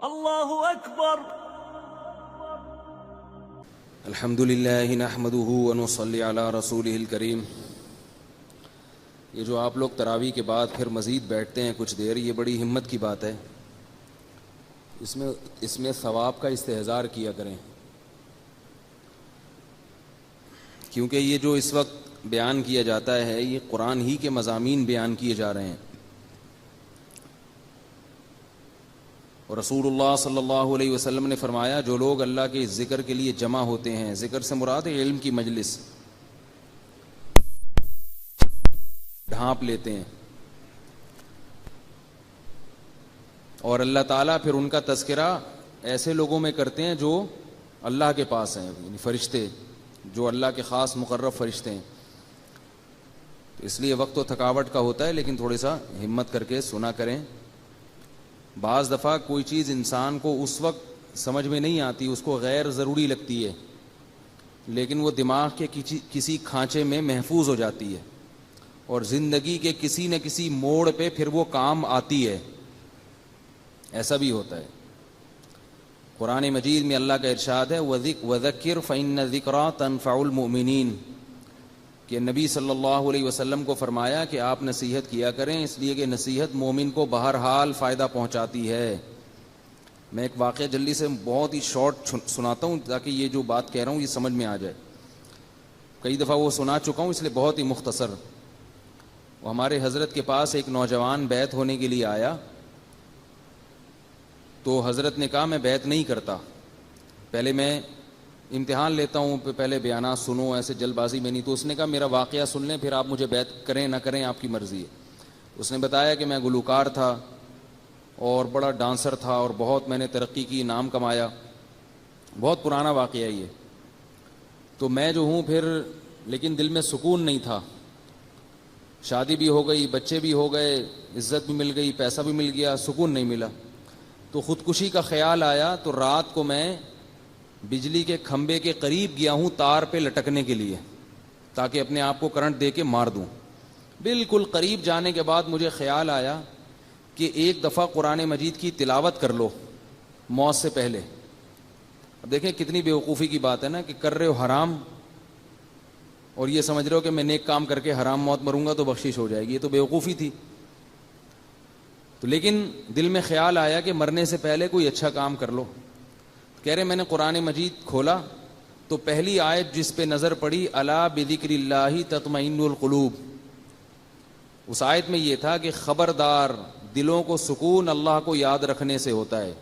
اللہ اکبر۔ الحمد للہ نحمده ونصلی علی رسولہ الکریم۔ یہ جو آپ لوگ تراویح کے بعد پھر مزید بیٹھتے ہیں کچھ دیر، یہ بڑی ہمت کی بات ہے۔ اس میں ثواب کا استحضار کیا کریں، کیونکہ یہ جو اس وقت بیان کیا جاتا ہے یہ قرآن ہی کے مضامین بیان کیے جا رہے ہیں، اور رسول اللہ صلی اللہ علیہ وسلم نے فرمایا جو لوگ اللہ کے ذکر کے لیے جمع ہوتے ہیں، ذکر سے مراد ہے علم کی مجلس، ڈھانپ لیتے ہیں، اور اللہ تعالیٰ پھر ان کا تذکرہ ایسے لوگوں میں کرتے ہیں جو اللہ کے پاس ہیں، یعنی فرشتے جو اللہ کے خاص مقرب فرشتے ہیں۔ تو اس لیے وقت و تھکاوٹ کا ہوتا ہے، لیکن تھوڑی سا ہمت کر کے سنا کریں۔ بعض دفعہ کوئی چیز انسان کو اس وقت سمجھ میں نہیں آتی، اس کو غیر ضروری لگتی ہے، لیکن وہ دماغ کے کسی کھانچے میں محفوظ ہو جاتی ہے، اور زندگی کے کسی نہ کسی موڑ پہ پھر وہ کام آتی ہے۔ ایسا بھی ہوتا ہے۔ قرآن مجید میں اللہ کا ارشاد ہے وَذَكِّرْ فَإِنَّ الذِّكْرَىٰ تَنفَعُ الْمُؤْمِنِينَ، کہ نبی صلی اللہ علیہ وسلم کو فرمایا کہ آپ نصیحت کیا کریں، اس لیے کہ نصیحت مومن کو بہرحال فائدہ پہنچاتی ہے۔ میں ایک واقعہ جلدی سے بہت ہی شارٹ سناتا ہوں تاکہ یہ جو بات کہہ رہا ہوں یہ سمجھ میں آ جائے۔ کئی دفعہ وہ سنا چکا ہوں، اس لیے بہت ہی مختصر۔ وہ ہمارے حضرت کے پاس ایک نوجوان بیعت ہونے کے لیے آیا، تو حضرت نے کہا میں بیعت نہیں کرتا، پہلے میں امتحان لیتا ہوں، پہلے بیانات سنو، ایسے جلد بازی میں نہیں۔ تو اس نے کہا میرا واقعہ سن لیں، پھر آپ مجھے بیعت کریں نہ کریں آپ کی مرضی ہے۔ اس نے بتایا کہ میں گلوکار تھا اور بڑا ڈانسر تھا، اور بہت میں نے ترقی کی، نام کمایا، بہت پرانا واقعہ یہ۔ تو میں جو ہوں پھر، لیکن دل میں سکون نہیں تھا، شادی بھی ہو گئی، بچے بھی ہو گئے، عزت بھی مل گئی، پیسہ بھی مل گیا، سکون نہیں ملا۔ تو خودکشی کا خیال آیا، تو رات کو میں بجلی کے کھمبے کے قریب گیا ہوں تار پہ لٹکنے کے لیے، تاکہ اپنے آپ کو کرنٹ دے کے مار دوں۔ بالکل قریب جانے کے بعد مجھے خیال آیا کہ ایک دفعہ قرآن مجید کی تلاوت کر لو موت سے پہلے۔ اب دیکھیں کتنی بیوقوفی کی بات ہے نا، کہ کر رہے ہو حرام اور یہ سمجھ رہے ہو کہ میں نیک کام کر کے حرام موت مروں گا تو بخشش ہو جائے گی، یہ تو بیوقوفی تھی۔ تو لیکن دل میں خیال آیا کہ مرنے سے پہلے کوئی اچھا کام کر لو۔ کہہ رہے میں نے قرآن مجید کھولا تو پہلی آیت جس پہ نظر پڑی الا بذکر اللہ تطمئن القلوب، اس آیت میں یہ تھا کہ خبردار، دلوں کو سکون اللہ کو یاد رکھنے سے ہوتا ہے۔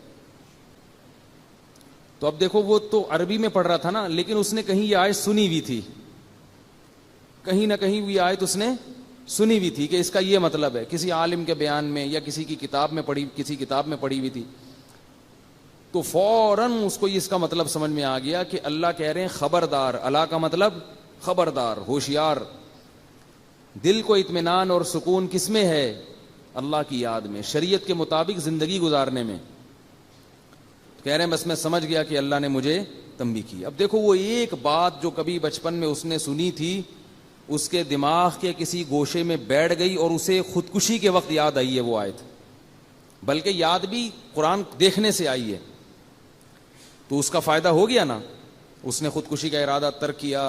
تو اب دیکھو وہ تو عربی میں پڑھ رہا تھا نا، لیکن اس نے کہیں یہ آیت سنی ہوئی تھی، کہیں نہ کہیں یہ آیت اس نے سنی ہوئی تھی کہ اس کا یہ مطلب ہے، کسی عالم کے بیان میں یا کسی کی کتاب میں پڑھی، کسی کتاب میں پڑھی ہوئی تھی۔ تو فوراً اس کو اس کا مطلب سمجھ میں آ گیا کہ اللہ کہہ رہے ہیں خبردار، اللہ کا مطلب خبردار، ہوشیار۔ دل کو اطمینان اور سکون کس میں ہے؟ اللہ کی یاد میں، شریعت کے مطابق زندگی گزارنے میں۔ کہہ رہے ہیں بس میں سمجھ گیا کہ اللہ نے مجھے تنبیہ کی۔ اب دیکھو وہ ایک بات جو کبھی بچپن میں اس نے سنی تھی، اس کے دماغ کے کسی گوشے میں بیٹھ گئی، اور اسے خودکشی کے وقت یاد آئی ہے وہ آیت، بلکہ یاد بھی قرآن دیکھنے سے آئی ہے۔ تو اس کا فائدہ ہو گیا نا، اس نے خودکشی کا ارادہ ترک کیا،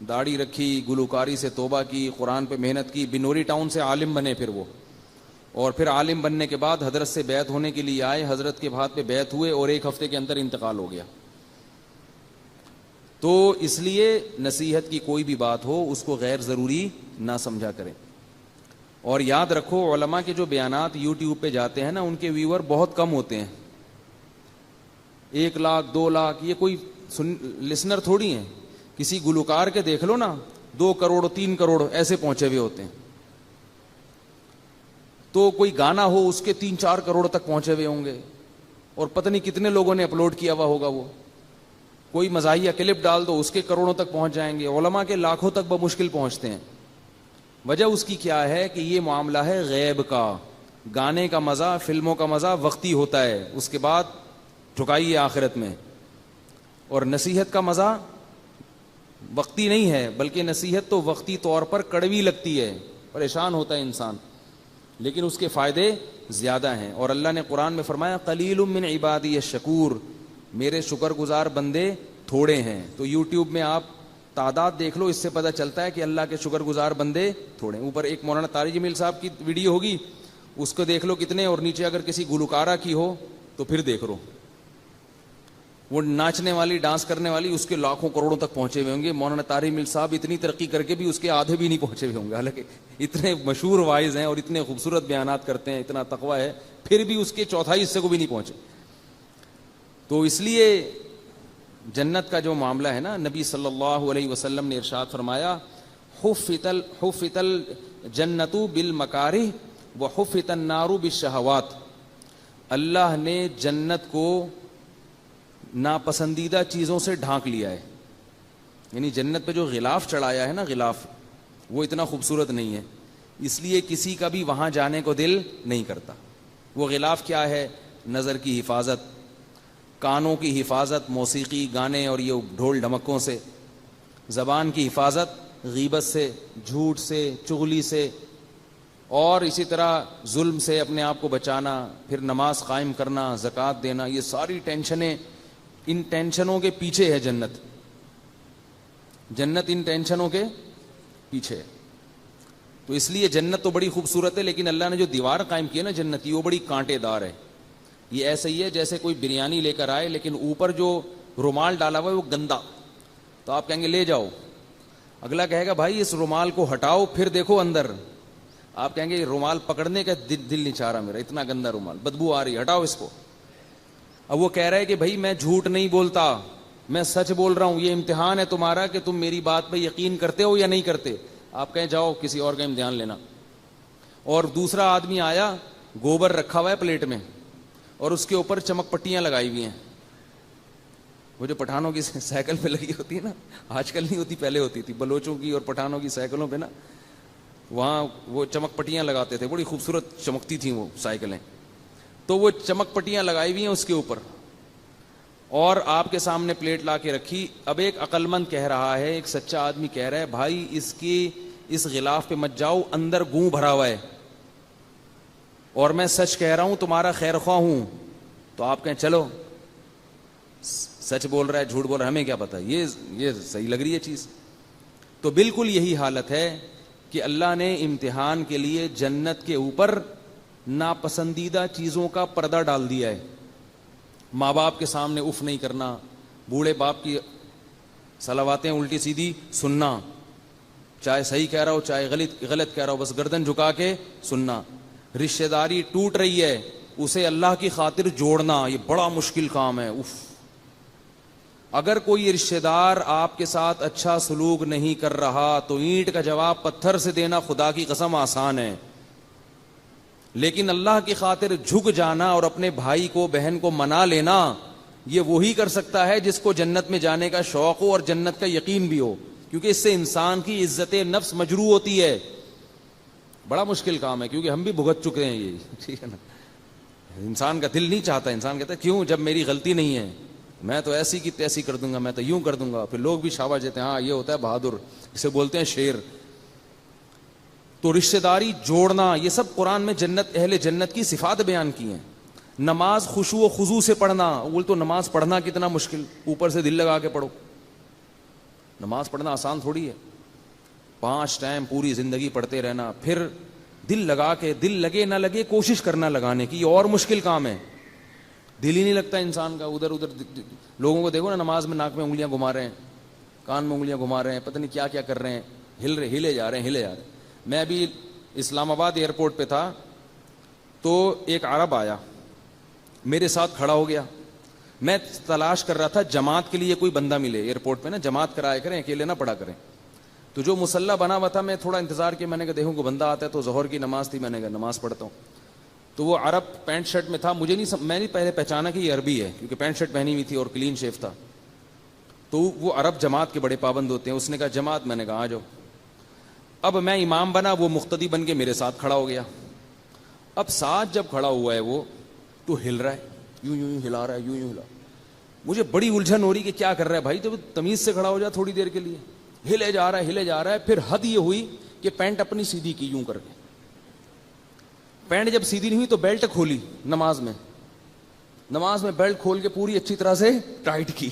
داڑھی رکھی، گلوکاری سے توبہ کی، قرآن پہ محنت کی، بنوری ٹاؤن سے عالم بنے پھر وہ، اور پھر عالم بننے کے بعد حضرت سے بیعت ہونے کے لیے آئے، حضرت کے ہاتھ پہ بیعت ہوئے، اور ایک ہفتے کے اندر انتقال ہو گیا۔ تو اس لیے نصیحت کی کوئی بھی بات ہو اس کو غیر ضروری نہ سمجھا کریں۔ اور یاد رکھو علماء کے جو بیانات یوٹیوب پہ جاتے ہیں نا، ان کے ویور بہت کم ہوتے ہیں، 1 لاکھ 2 لاکھ، یہ کوئی لسنر تھوڑی ہیں۔ کسی گلوکار کے دیکھ لو نا، 2 کروڑ 3 کروڑ ایسے پہنچے ہوئے ہوتے ہیں۔ تو کوئی گانا ہو اس کے 3-4 کروڑ تک پہنچے ہوئے ہوں گے، اور پتہ نہیں کتنے لوگوں نے اپلوڈ کیا ہوا ہوگا۔ وہ کوئی مزاحیہ کلپ ڈال دو اس کے کروڑوں تک پہنچ جائیں گے، علماء کے لاکھوں تک بمشکل پہنچتے ہیں۔ وجہ اس کی کیا ہے کہ یہ معاملہ ہے غیب کا۔ گانے کا مزہ، فلموں کا مزہ وقتی ہوتا ہے، اس کے بعد ٹھکائیے آخرت میں۔ اور نصیحت کا مزہ وقتی نہیں ہے، بلکہ نصیحت تو وقتی طور پر کڑوی لگتی ہے، پریشان ہوتا ہے انسان۔ لیکن اس کے فائدے زیادہ ہیں. اور اللہ نے قرآن میں فرمایا قلیل من عبادی الشکور, میرے شکر گزار بندے تھوڑے ہیں. تو یوٹیوب میں آپ تعداد دیکھ لو, اس سے پتہ چلتا ہے کہ اللہ کے شکر گزار بندے تھوڑے ہیں. اوپر ایک مولانا طارق جمیل صاحب کی ویڈیو ہوگی, اس کو دیکھ لو کتنے, اور نیچے اگر کسی گلوکارہ کی ہو تو پھر دیکھ لو, وہ ناچنے والی ڈانس کرنے والی, اس کے لاکھوں کروڑوں تک پہنچے ہوئے ہوں گے. مولانا طارق جمیل صاحب اتنی ترقی کر کے بھی اس کے آدھے بھی نہیں پہنچے ہوئے ہوں گے, حالانکہ اتنے مشہور وائز ہیں اور اتنے خوبصورت بیانات کرتے ہیں, اتنا تقویٰ ہے, پھر بھی اس کے چوتھائی حصے کو بھی نہیں پہنچے. تو اس لیے جنت کا جو معاملہ ہے نا, نبی صلی اللہ علیہ وسلم نے ارشاد فرمایا حفت الجنت بالمکارہ وحفت النار بالشہوات. اللہ نے جنت کو ناپسندیدہ چیزوں سے ڈھانک لیا ہے, یعنی جنت پہ جو غلاف چڑھایا ہے نا, غلاف وہ اتنا خوبصورت نہیں ہے, اس لیے کسی کا بھی وہاں جانے کو دل نہیں کرتا. وہ غلاف کیا ہے؟ نظر کی حفاظت, کانوں کی حفاظت موسیقی گانے اور یہ ڈھول ڈھمکوں سے, زبان کی حفاظت غیبت سے, جھوٹ سے, چغلی سے, اور اسی طرح ظلم سے اپنے آپ کو بچانا, پھر نماز قائم کرنا, زکوٰۃ دینا. یہ ساری ٹینشنیں, ان ٹینشنوں کے پیچھے ہے جنت. جنت ان ٹینشنوں کے پیچھے ہے. تو اس لیے جنت تو بڑی خوبصورت ہے, لیکن اللہ نے جو دیوار قائم کی ہے نا جنت کی, وہ بڑی کانٹے دار ہے. یہ ایسا ہی ہے جیسے کوئی بریانی لے کر آئے لیکن اوپر جو رومال ڈالا ہوا ہے وہ گندا, تو آپ کہیں گے لے جاؤ, اگلا کہے گا بھائی اس رومال کو ہٹاؤ پھر دیکھو اندر, آپ کہیں گے رومال پکڑنے کا دل نہیں چاہ رہا میرا, اتنا گندا رومال, بدبو آ رہی ہے, ہٹاؤ اس کو. اب وہ کہہ رہا ہے کہ بھائی میں جھوٹ نہیں بولتا, میں سچ بول رہا ہوں, یہ امتحان ہے تمہارا کہ تم میری بات پہ یقین کرتے ہو یا نہیں کرتے. آپ کہیں جاؤ کسی اور کا امتحان لینا. اور دوسرا آدمی آیا, گوبر رکھا ہوا ہے پلیٹ میں اور اس کے اوپر چمک پٹیاں لگائی ہوئی ہیں, وہ جو پٹھانوں کی سائیکل پہ لگی ہوتی ہے نا, آج کل نہیں ہوتی پہلے ہوتی تھی, بلوچوں کی اور پٹھانوں کی سائیکلوں پہ نا, وہاں وہ چمک پٹیاں لگاتے تھے, بڑی خوبصورت چمکتی تھیں وہ سائیکلیں. تو وہ چمک پٹیاں لگائی ہوئی ہیں اس کے اوپر, اور آپ کے سامنے پلیٹ لا کے رکھی. اب ایک عقل مند کہہ رہا ہے, ایک سچا آدمی کہہ رہا ہے بھائی اس غلاف پہ مت جاؤ, اندر گوں بھرا ہوا ہے, اور میں سچ کہہ رہا ہوں, تمہارا خیر خواہ ہوں. تو آپ کہیں چلو سچ بول رہا ہے جھوٹ بول رہا ہے ہمیں کیا پتا, یہ صحیح لگ رہی ہے چیز. تو بالکل یہی حالت ہے کہ اللہ نے امتحان کے لیے جنت کے اوپر ناپسندیدہ چیزوں کا پردہ ڈال دیا ہے. ماں باپ کے سامنے اف نہیں کرنا, بوڑھے باپ کی صلواتیں الٹی سیدھی سننا, چاہے صحیح کہہ رہا ہو چاہے غلط کہہ رہا ہو, بس گردن جھکا کے سننا. رشتہ داری ٹوٹ رہی ہے, اسے اللہ کی خاطر جوڑنا, یہ بڑا مشکل کام ہے. اف, اگر کوئی رشتہ دار آپ کے ساتھ اچھا سلوک نہیں کر رہا تو اینٹ کا جواب پتھر سے دینا خدا کی قسم آسان ہے, لیکن اللہ کی خاطر جھک جانا اور اپنے بھائی کو بہن کو منا لینا, یہ وہی کر سکتا ہے جس کو جنت میں جانے کا شوق ہو اور جنت کا یقین بھی ہو, کیونکہ اس سے انسان کی عزت نفس مجروح ہوتی ہے. بڑا مشکل کام ہے, کیونکہ ہم بھی بھگت چکے ہیں یہ, ٹھیک ہے نا. انسان کا دل نہیں چاہتا, انسان کہتا ہے کیوں, جب میری غلطی نہیں ہے میں تو ایسی کی تیسی کر دوں گا, میں تو یوں کر دوں گا. پھر لوگ بھی شاباش دیتے ہیں, ہاں یہ ہوتا ہے بہادر, اسے بولتے ہیں شیر. تو رشتہ داری جوڑنا, یہ سب قرآن میں جنت اہل جنت کی صفات بیان کی ہیں. نماز خشوع و خضوع سے پڑھنا, بول تو نماز پڑھنا کتنا مشکل, اوپر سے دل لگا کے پڑھو. نماز پڑھنا آسان تھوڑی ہے, 5 ٹائم پوری زندگی پڑھتے رہنا, پھر دل لگا کے, دل لگے نہ لگے کوشش کرنا لگانے کی, یہ اور مشکل کام ہے. دل ہی نہیں لگتا انسان کا, ادھر ادھر لوگوں کو دیکھو نا نماز میں ناک میں انگلیاں گھما رہے ہیں, کان میں انگلیاں گھما رہے ہیں, پتہ نہیں کیا کیا کر رہے ہیں, ہلے جا رہے ہیں. میں ابھی اسلام آباد ایئرپورٹ پہ تھا, تو ایک عرب آیا میرے ساتھ کھڑا ہو گیا. میں تلاش کر رہا تھا جماعت کے لیے کوئی بندہ ملے ایئرپورٹ پہ نا, جماعت کرایا کریں, اکیلے نہ پڑھا کریں. تو جو مسلح بنا ہوا تھا, میں تھوڑا انتظار کیا, میں نے کہا دیکھوں کوئی بندہ آتا ہے. تو ظہر کی نماز تھی, میں نے کہا نماز پڑھتا ہوں. تو وہ عرب پینٹ شرٹ میں تھا, مجھے میں نے پہلے پہچانا کہ یہ عربی ہے, کیونکہ پینٹ شرٹ پہنی ہوئی تھی اور کلین شیف تھا. تو وہ عرب جماعت کے بڑے پابند ہوتے ہیں. اس نے کہا جماعت, میں نے کہا آ جاؤ. اب میں امام بنا, وہ مقتدی بن کے میرے ساتھ کھڑا ہو گیا. اب ساتھ جب کھڑا ہوا ہے وہ, تو ہل رہا ہے, یوں یوں ہلا رہا ہے, یوں ہلا. مجھے بڑی الجھن ہو رہی کہ کیا کر رہا ہے بھائی, تو تمیز سے کھڑا ہو جا تھوڑی دیر کے لیے. ہلے جا رہا ہے. پھر حد یہ ہوئی کہ پینٹ اپنی سیدھی کی یوں کر کے. پینٹ جب سیدھی نہیں ہوئی تو بیلٹ کھولی نماز میں بیلٹ کھول کے پوری اچھی طرح سے ٹائٹ کی,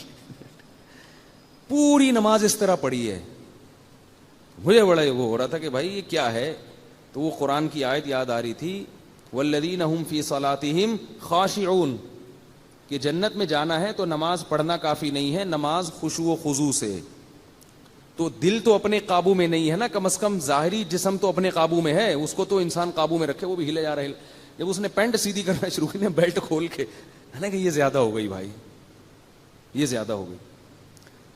پوری نماز اس طرح پڑھی ہے. مجھے بڑا وہ ہو رہا تھا کہ بھائی یہ کیا ہے, تو وہ قرآن کی آیت یاد آ رہی تھی, والذین هم فی صلاتہم خاشعون, کہ جنت میں جانا ہے تو نماز پڑھنا کافی نہیں ہے, نماز خشوع و خضوع سے. تو دل تو اپنے قابو میں نہیں ہے نا, کم از کم ظاہری جسم تو اپنے قابو میں ہے, اس کو تو انسان قابو میں رکھے, وہ بھی ہلے جا رہا ہے. جب اس نے پینٹ سیدھی کرنا شروع کی, بیلٹ کھول کے, ہے نا کہ یہ زیادہ ہو گئی بھائی, یہ زیادہ ہو گئی.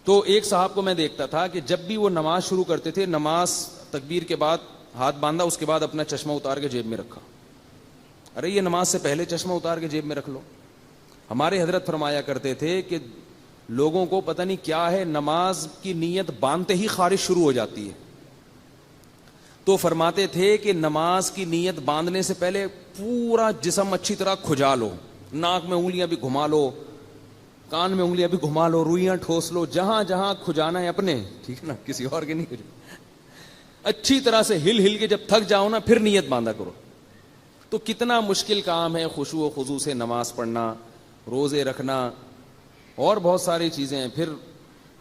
تو ایک صاحب کو میں دیکھتا تھا کہ جب بھی وہ نماز شروع کرتے تھے, نماز تکبیر کے بعد ہاتھ باندھا, اس کے بعد اپنا چشمہ اتار کے جیب میں رکھا. ارے یہ نماز سے پہلے چشمہ اتار کے جیب میں رکھ لو. ہمارے حضرت فرمایا کرتے تھے کہ لوگوں کو پتہ نہیں کیا ہے, نماز کی نیت باندھتے ہی خارش شروع ہو جاتی ہے. تو فرماتے تھے کہ نماز کی نیت باندھنے سے پہلے پورا جسم اچھی طرح کھجا لو, ناک میں انگلیاں بھی گھما لو, کان میں انگلیاں بھی گھما لو, روئیاں ٹھوس لو, جہاں جہاں کھجانا ہے اپنے, ٹھیک ہے نا, کسی اور کے نہیں کھجانا. اچھی طرح سے ہل کے جب تھک جاؤ نا, پھر نیت باندھا کرو. تو کتنا مشکل کام ہے خشوع و خضوع سے نماز پڑھنا, روزے رکھنا, اور بہت ساری چیزیں ہیں. پھر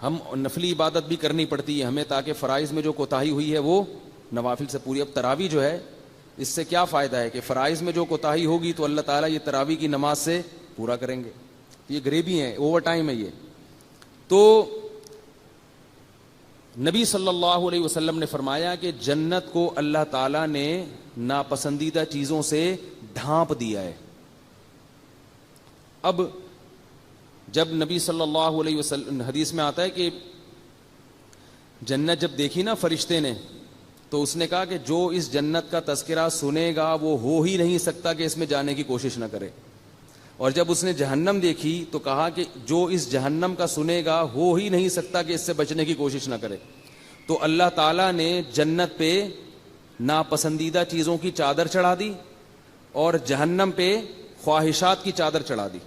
ہم نفلی عبادت بھی کرنی پڑتی ہے ہمیں, تاکہ فرائض میں جو کوتاہی ہوئی ہے وہ نوافل سے پوری. اب تراویح جو ہے, اس سے کیا فائدہ ہے کہ فرائض میں جو کوتاہی ہوگی تو اللہ تعالیٰ یہ تراویح کی نماز سے پورا کریں گے. یہ گریبی ہے, اوور ٹائم ہے یہ. تو نبی صلی اللہ علیہ وسلم نے فرمایا کہ جنت کو اللہ تعالیٰ نے ناپسندیدہ چیزوں سے ڈھانپ دیا ہے. اب جب نبی صلی اللہ علیہ وسلم, حدیث میں آتا ہے کہ جنت جب دیکھی نا فرشتے نے, تو اس نے کہا کہ جو اس جنت کا تذکرہ سنے گا وہ ہو ہی نہیں سکتا کہ اس میں جانے کی کوشش نہ کرے. اور جب اس نے جہنم دیکھی تو کہا کہ جو اس جہنم کا سنے گا ہو ہی نہیں سکتا کہ اس سے بچنے کی کوشش نہ کرے. تو اللہ تعالیٰ نے جنت پہ ناپسندیدہ چیزوں کی چادر چڑھا دی, اور جہنم پہ خواہشات کی چادر چڑھا دی.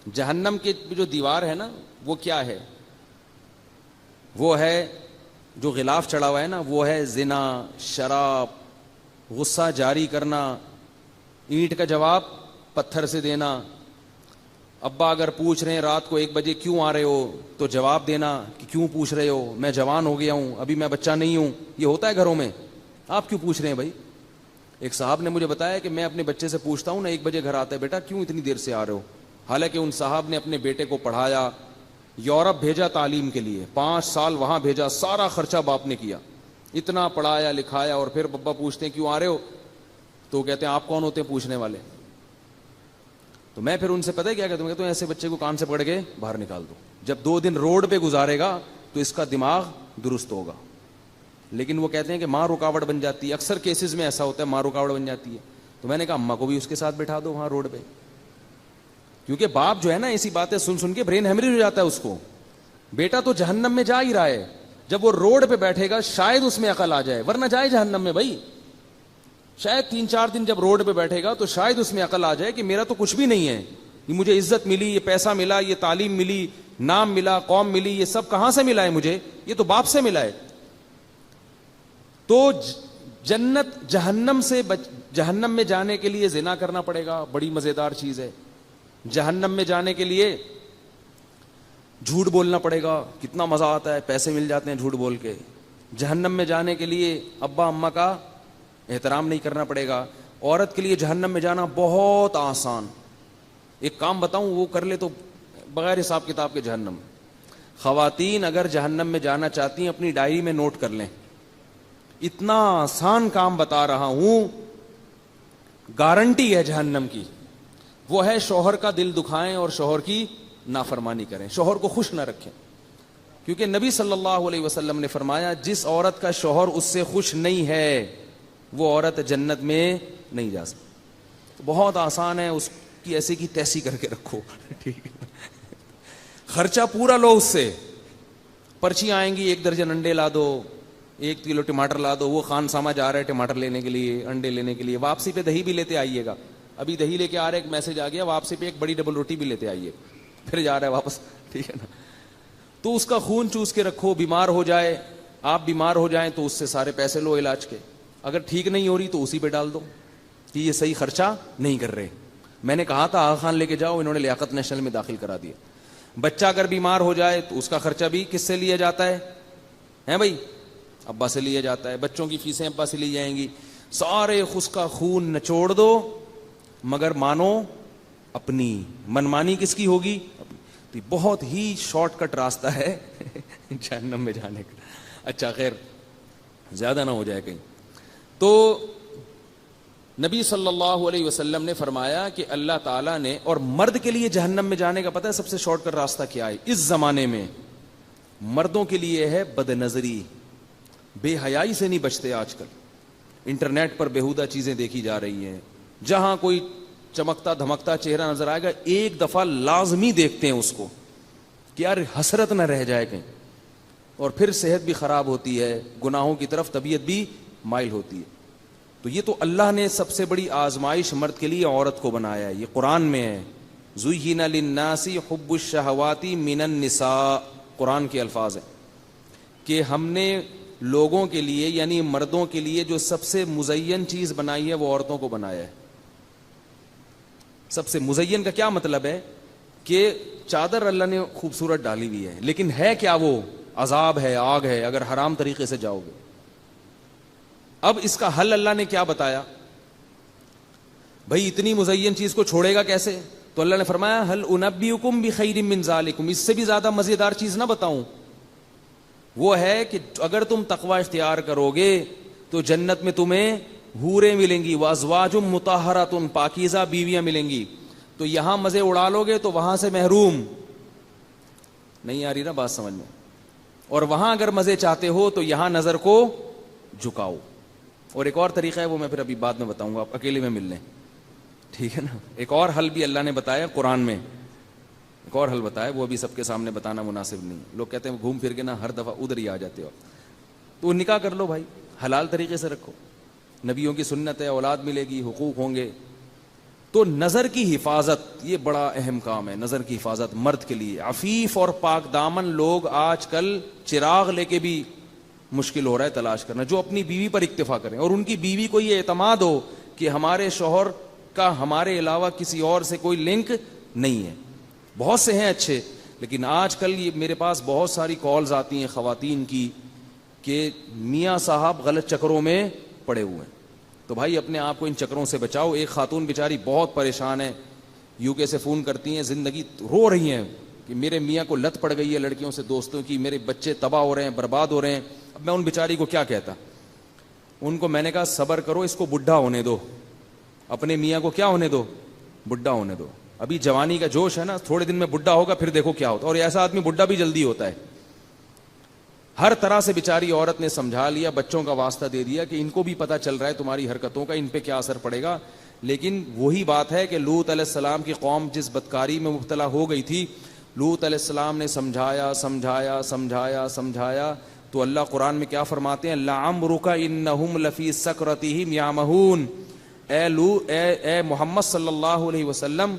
جہنم کی جو دیوار ہے نا, وہ کیا ہے, وہ ہے جو غلاف چڑھا ہوا ہے نا, وہ ہے زنا, شراب, غصہ جاری کرنا, اینٹ کا جواب پتھر سے دینا. ابا اگر پوچھ رہے ہیں رات کو 1 بجے کیوں آ رہے ہو, تو جواب دینا کہ کیوں پوچھ رہے ہو, میں جوان ہو گیا ہوں, ابھی میں بچہ نہیں ہوں. یہ ہوتا ہے گھروں میں, آپ کیوں پوچھ رہے ہیں بھائی. ایک صاحب نے مجھے بتایا کہ میں اپنے بچے سے پوچھتا ہوں نا, 1 بجے گھر آتا ہے, بیٹا کیوں اتنی دیر سے آ رہے ہو. حالانکہ ان صاحب نے اپنے بیٹے کو پڑھایا, یورپ بھیجا تعلیم کے لیے, 5 سال وہاں بھیجا, سارا خرچہ باپ نے کیا, اتنا پڑھایا لکھایا, اور پھر بابا پوچھتے ہیں کیوں آ رہے ہو, تو کہتے ہیں آپ کون ہوتے ہیں پوچھنے والے. تو میں پھر ان سے پتہ ہے کیا کہتا ہوں, کہ ایسے بچے کو کان سے پکڑ کے باہر نکال دو. جب 2 دن روڈ پہ گزارے گا تو اس کا دماغ درست ہوگا. لیکن وہ کہتے ہیں کہ ماں رکاوٹ بن جاتی ہے, اکثر کیسز میں ایسا ہوتا ہے, ماں رکاوٹ بن جاتی ہے. تو میں نے کہا اماں کو بھی اس کے ساتھ بٹھا دو وہاں روڈ پہ, کیونکہ باپ جو ہے نا ایسی باتیں سن سن کے برین ہیمریج ہو جاتا ہے اس کو. بیٹا تو جہنم میں جا ہی رہا ہے, جب وہ روڈ پہ بیٹھے گا شاید اس میں عقل آ جائے, ورنہ جائے جہنم میں بھائی. شاید 3-4 دن جب روڈ پہ بیٹھے گا تو شاید اس میں عقل آ جائے کہ میرا تو کچھ بھی نہیں ہے, یہ مجھے عزت ملی, یہ پیسہ ملا, یہ تعلیم ملی, نام ملا, قوم ملی, یہ سب کہاں سے ملا ہے مجھے, یہ تو باپ سے ملا ہے. تو جنت جہنم میں جانے کے لیے زنا کرنا پڑے گا, بڑی مزیدار چیز ہے. جہنم میں جانے کے لیے جھوٹ بولنا پڑے گا, کتنا مزہ آتا ہے, پیسے مل جاتے ہیں جھوٹ بول کے. جہنم میں جانے کے لیے ابا اماں کا احترام نہیں کرنا پڑے گا. عورت کے لیے جہنم میں جانا بہت آسان. ایک کام بتاؤں, وہ کر لے تو بغیر حساب کتاب کے جہنم. خواتین اگر جہنم میں جانا چاہتی ہیں اپنی ڈائری میں نوٹ کر لیں, اتنا آسان کام بتا رہا ہوں, گارنٹی ہے جہنم کی. وہ ہے شوہر کا دل دکھائیں اور شوہر کی نافرمانی کریں, شوہر کو خوش نہ رکھیں. کیونکہ نبی صلی اللہ علیہ وسلم نے فرمایا جس عورت کا شوہر اس سے خوش نہیں ہے وہ عورت جنت میں نہیں جا سکتی. تو بہت آسان ہے, اس کی ایسی کی تیسی کر کے رکھو, ٹھیک ہے, خرچہ پورا لو اس سے. پرچی آئیں گی, 1 درجن انڈے لا دو, 1 کلو ٹماٹر لا دو. وہ خان سامہ جا رہا ہے ٹماٹر لینے کے لیے, انڈے لینے کے لیے, واپسی پہ دہی بھی لیتے آئیے گا. ابھی دہی لے کے آ رہے, ایک میسج آ گیا, واپسی پہ 1 بڑی ڈبل روٹی بھی لیتے آئیے, پھر جا رہا ہے واپس, ٹھیک ہے نا. تو اس کا خون چوس کے رکھو, بیمار ہو جائے, آپ بیمار ہو جائیں تو اس سے سارے پیسے لو علاج کے. اگر ٹھیک نہیں ہو رہی تو اسی پہ ڈال دو. کہ یہ صحیح خرچہ نہیں کر رہے. میں نے کہا تھا آغا خان لے کے جاؤ, انہوں نے لیاقت نیشنل میں داخل کرا دیا. بچہ اگر بیمار ہو جائے تو اس کا خرچہ بھی کس سے لیا جاتا ہے بھائی؟ ابا سے لیا جاتا ہے. بچوں کی فیسیں ابا سے لی جائیں گی. سارے اس کا خون نچوڑ دو مگر مانو اپنی, منمانی کس کی ہوگی؟ تو بہت ہی شارٹ کٹ راستہ ہے جہنم میں جانے کا. اچھا خیر زیادہ نہ ہو جائے کہیں. تو نبی صلی اللہ علیہ وسلم نے فرمایا کہ اللہ تعالیٰ نے, اور مرد کے لیے جہنم میں جانے کا پتہ ہے سب سے شارٹ کٹ راستہ کیا ہے اس زمانے میں؟ مردوں کے لیے ہے بد نظری. بے حیائی سے نہیں بچتے آج کل. انٹرنیٹ پر بیہودہ چیزیں دیکھی جا رہی ہیں. جہاں کوئی چمکتا دھمکتا چہرہ نظر آئے گا ایک دفعہ لازمی دیکھتے ہیں اس کو کہ یار حسرت نہ رہ جائے کہیں. اور پھر صحت بھی خراب ہوتی ہے, گناہوں کی طرف طبیعت بھی مائل ہوتی ہے. تو یہ تو اللہ نے سب سے بڑی آزمائش مرد کے لیے عورت کو بنایا ہے. یہ قرآن میں ہے, زُيِّنَ لِلنَّاسِ حُبُّ الشَّهَوَاتِ مِنَ النِّسَاءِ. قرآن کے الفاظ ہیں کہ ہم نے لوگوں کے لیے یعنی مردوں کے لیے جو سب سے مزین چیز بنائی ہے وہ عورتوں کو بنایا ہے. سب سے مزین کا کیا مطلب ہے کہ چادر اللہ نے خوبصورت ڈالی ہوئی ہے, لیکن ہے کیا وہ؟ عذاب ہے, آگ ہے اگر حرام طریقے سے جاؤ گے. اب اس کا حل اللہ نے کیا بتایا؟ بھائی اتنی مزین چیز کو چھوڑے گا کیسے؟ تو اللہ نے فرمایا هل انبئکم بخیر من ذالکم. اس سے بھی زیادہ مزیدار چیز نہ بتاؤں؟ وہ ہے کہ اگر تم تقوی اختیار کرو گے تو جنت میں تمہیں حوریں ملیں گی, وازواج مطہرات, پاکیزہ بیویاں ملیں گی. تو یہاں مزے اڑا لو گے تو وہاں سے محروم. نہیں آ رہی نا بات سمجھ میں؟ اور وہاں اگر مزے چاہتے ہو تو یہاں نظر کو جھکاؤ. اور ایک اور طریقہ ہے وہ میں پھر ابھی بعد میں بتاؤں گا, آپ اکیلے میں مل لیں, ٹھیک ہے نا؟ ایک اور حل بھی اللہ نے بتایا قرآن میں, ایک اور حل بتایا, وہ بھی سب کے سامنے بتانا مناسب نہیں. لوگ کہتے ہیں گھوم پھر کے نا ہر دفعہ ادھر ہی آ جاتے ہو. تو نکاح کر لو بھائی, حلال طریقے سے رکھو, نبیوں کی سنت ہے, اولاد ملے گی, حقوق ہوں گے. تو نظر کی حفاظت یہ بڑا اہم کام ہے, نظر کی حفاظت مرد کے لیے. عفیف اور پاک دامن لوگ آج کل چراغ لے کے بھی مشکل ہو رہا ہے تلاش کرنا, جو اپنی بیوی پر اکتفا کریں اور ان کی بیوی کو یہ اعتماد ہو کہ ہمارے شوہر کا ہمارے علاوہ کسی اور سے کوئی لنک نہیں ہے. بہت سے ہیں اچھے, لیکن آج کل یہ میرے پاس بہت ساری کالز آتی ہیں خواتین کی کہ میاں صاحب غلط چکروں میں پڑے ہوئے ہیں. تو بھائی اپنے آپ کو ان چکروں سے بچاؤ. ایک خاتون بیچاری بہت پریشان ہے, یو کے سے فون کرتی ہیں, زندگی رو رہی ہیں کہ میرے میاں کو لت پڑ گئی ہے لڑکیوں سے, دوستوں کی, میرے بچے تباہ ہو رہے ہیں, برباد ہو رہے ہیں. اب میں ان بیچاری کو کیا کہتا؟ ان کو میں نے کہا صبر کرو, اس کو بڈھا ہونے دو, اپنے میاں کو کیا ہونے دو؟ بڈھا ہونے دو. ابھی جوانی کا جوش ہے نا, تھوڑے دن میں بڈھا ہوگا, پھر دیکھو کیا ہوتا. اور ایسا آدمی بڈھا بھی جلدی ہوتا ہے. ہر طرح سے بیچاری عورت نے سمجھا لیا, بچوں کا واسطہ دے دیا کہ ان کو بھی پتہ چل رہا ہے تمہاری حرکتوں کا, ان پہ کیا اثر پڑے گا. لیکن وہی بات ہے کہ لوط علیہ السلام کی قوم جس بدکاری میں مبتلا ہو گئی تھی, لوط علیہ السلام نے سمجھایا سمجھایا سمجھایا سمجھایا تو اللہ قرآن میں کیا فرماتے ہیں؟ لعمرک انہم لفی سکرتہم یعمہون. اے محمد صلی اللہ علیہ وسلم,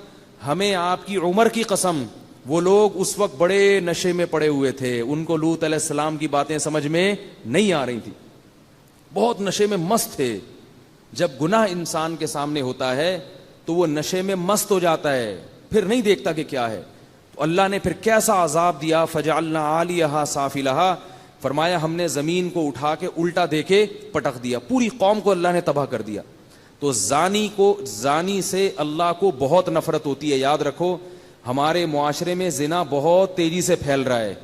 ہمیں آپ کی عمر کی قسم, وہ لوگ اس وقت بڑے نشے میں پڑے ہوئے تھے, ان کو لوط علیہ السلام کی باتیں سمجھ میں نہیں آ رہی تھی, بہت نشے میں مست تھے. جب گناہ انسان کے سامنے ہوتا ہے تو وہ نشے میں مست ہو جاتا ہے, پھر نہیں دیکھتا کہ کیا ہے. تو اللہ نے پھر کیسا عذاب دیا, فجعلنا عالیہا سافلہا, فرمایا ہم نے زمین کو اٹھا کے الٹا دے کے پٹک دیا, پوری قوم کو اللہ نے تباہ کر دیا. تو زانی سے اللہ کو بہت نفرت ہوتی ہے. یاد رکھو ہمارے معاشرے میں زنا بہت تیزی سے پھیل رہا ہے,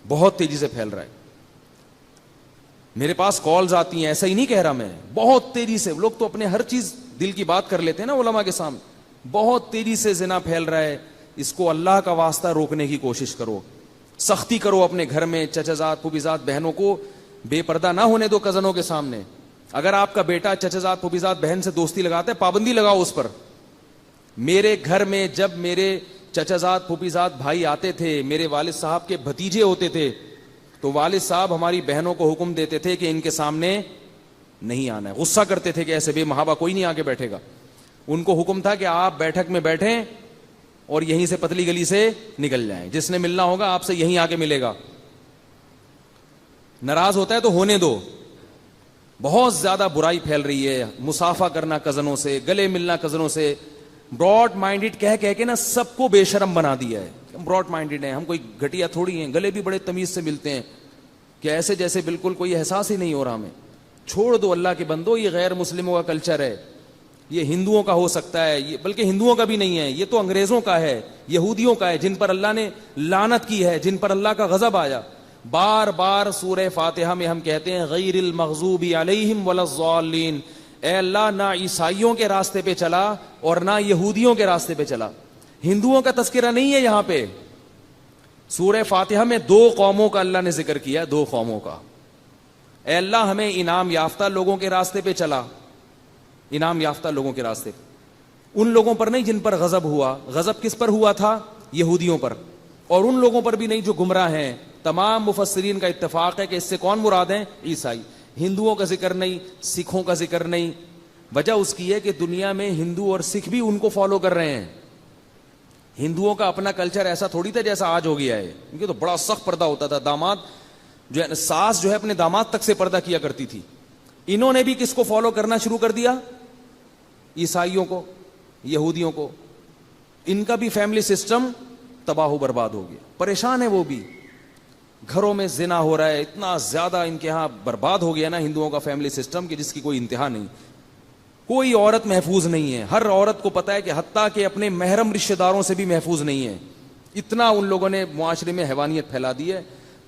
بہت تیزی سے پھیل رہا ہے. میرے پاس کالز آتی ہیں, ایسا ہی نہیں کہہ رہا میں, بہت تیزی سے. لوگ تو اپنے ہر چیز دل کی بات کر لیتے ہیں نا علماء کے سامنے. بہت تیزی سے زنا پھیل رہا ہے. اس کو اللہ کا واسطہ روکنے کی کوشش کرو, سختی کرو اپنے گھر میں. چچزاد پھوپھیزاد بہنوں کو بے پردہ نہ ہونے دو کزنوں کے سامنے. اگر آپ کا بیٹا چچزاد پھوپھیزاد بہن سے دوستی لگاتا ہے, پابندی لگاؤ اس پر. میرے گھر میں جب میرے چچزاد پھوپھیزاد بھائی آتے تھے, میرے والد صاحب کے بھتیجے ہوتے تھے, تو والد صاحب ہماری بہنوں کو حکم دیتے تھے کہ ان کے سامنے نہیں آنا ہے. غصہ کرتے تھے کہ ایسے بے محابہ کوئی نہیں آگے بیٹھے گا. ان کو حکم تھا کہ آپ بیٹھک میں بیٹھیں اور یہیں سے پتلی گلی سے نکل جائیں, جس نے ملنا ہوگا آپ سے یہیں آ کے ملے گا. ناراض ہوتا ہے تو ہونے دو, بہت زیادہ برائی پھیل رہی ہے. مصافحہ کرنا کزنوں سے, گلے ملنا کزنوں سے, براڈ مائنڈڈ کہہ کے نا سب کو بے شرم بنا دیا ہے. ہم براڈ مائنڈڈ ہیں, ہم کوئی گھٹیا تھوڑی ہیں, گلے بھی بڑے تمیز سے ملتے ہیں کہ ایسے جیسے بالکل کوئی احساس ہی نہیں ہو رہا ہمیں. چھوڑ دو اللہ کے بندو, یہ غیر مسلموں کا کلچر ہے, یہ ہندوؤں کا ہو سکتا ہے, یہ بلکہ ہندوؤں کا بھی نہیں ہے, یہ تو انگریزوں کا ہے, یہودیوں کا ہے, جن پر اللہ نے لعنت کی ہے, جن پر اللہ کا غضب آیا. بار بار سورہ فاتحہ میں ہم کہتے ہیں غیر المغضوب علیہم ولا الضالین, اے اللہ نہ عیسائیوں کے راستے پہ چلا اور نہ یہودیوں کے راستے پہ چلا. ہندوؤں کا تذکرہ نہیں ہے یہاں پہ. سورہ فاتحہ میں 2 قوموں کا اللہ نے ذکر کیا, 2 قوموں کا. اے اللہ ہمیں انعام یافتہ لوگوں کے راستے پہ چلا, انعام یافتہ لوگوں کے راستے پہ, ان لوگوں پر نہیں جن پر غضب ہوا. غضب کس پر ہوا تھا؟ یہودیوں پر. اور ان لوگوں پر بھی نہیں جو گمراہ ہیں. تمام مفسرین کا اتفاق ہے کہ اس سے کون مراد ہیں؟ عیسائی. ہندوؤں کا ذکر نہیں, سکھوں کا ذکر نہیں. وجہ اس کی ہے کہ دنیا میں ہندو اور سکھ بھی ان کو فالو کر رہے ہیں. ہندوؤں کا اپنا کلچر ایسا تھوڑی تھا جیسا آج ہو گیا ہے. ان کے تو بڑا سخت پردہ ہوتا تھا, داماد جو ہے, ساس جو ہے اپنے داماد تک سے پردہ کیا کرتی تھی. انہوں نے بھی کس کو فالو کرنا شروع کر دیا؟ عیسائیوں کو, یہودیوں کو. ان کا بھی فیملی سسٹم تباہ و برباد ہو گیا. پریشان ہے وہ بھی, گھروں میں زنا ہو رہا ہے, اتنا زیادہ ان کے ہاں برباد ہو گیا نا ہندوؤں کا فیملی سسٹم کہ جس کی کوئی انتہا نہیں. کوئی عورت محفوظ نہیں ہے. ہر عورت کو پتا ہے کہ حتیٰ کہ اپنے محرم رشتہ داروں سے بھی محفوظ نہیں ہے. اتنا ان لوگوں نے معاشرے میں حیوانیت پھیلا دی ہے.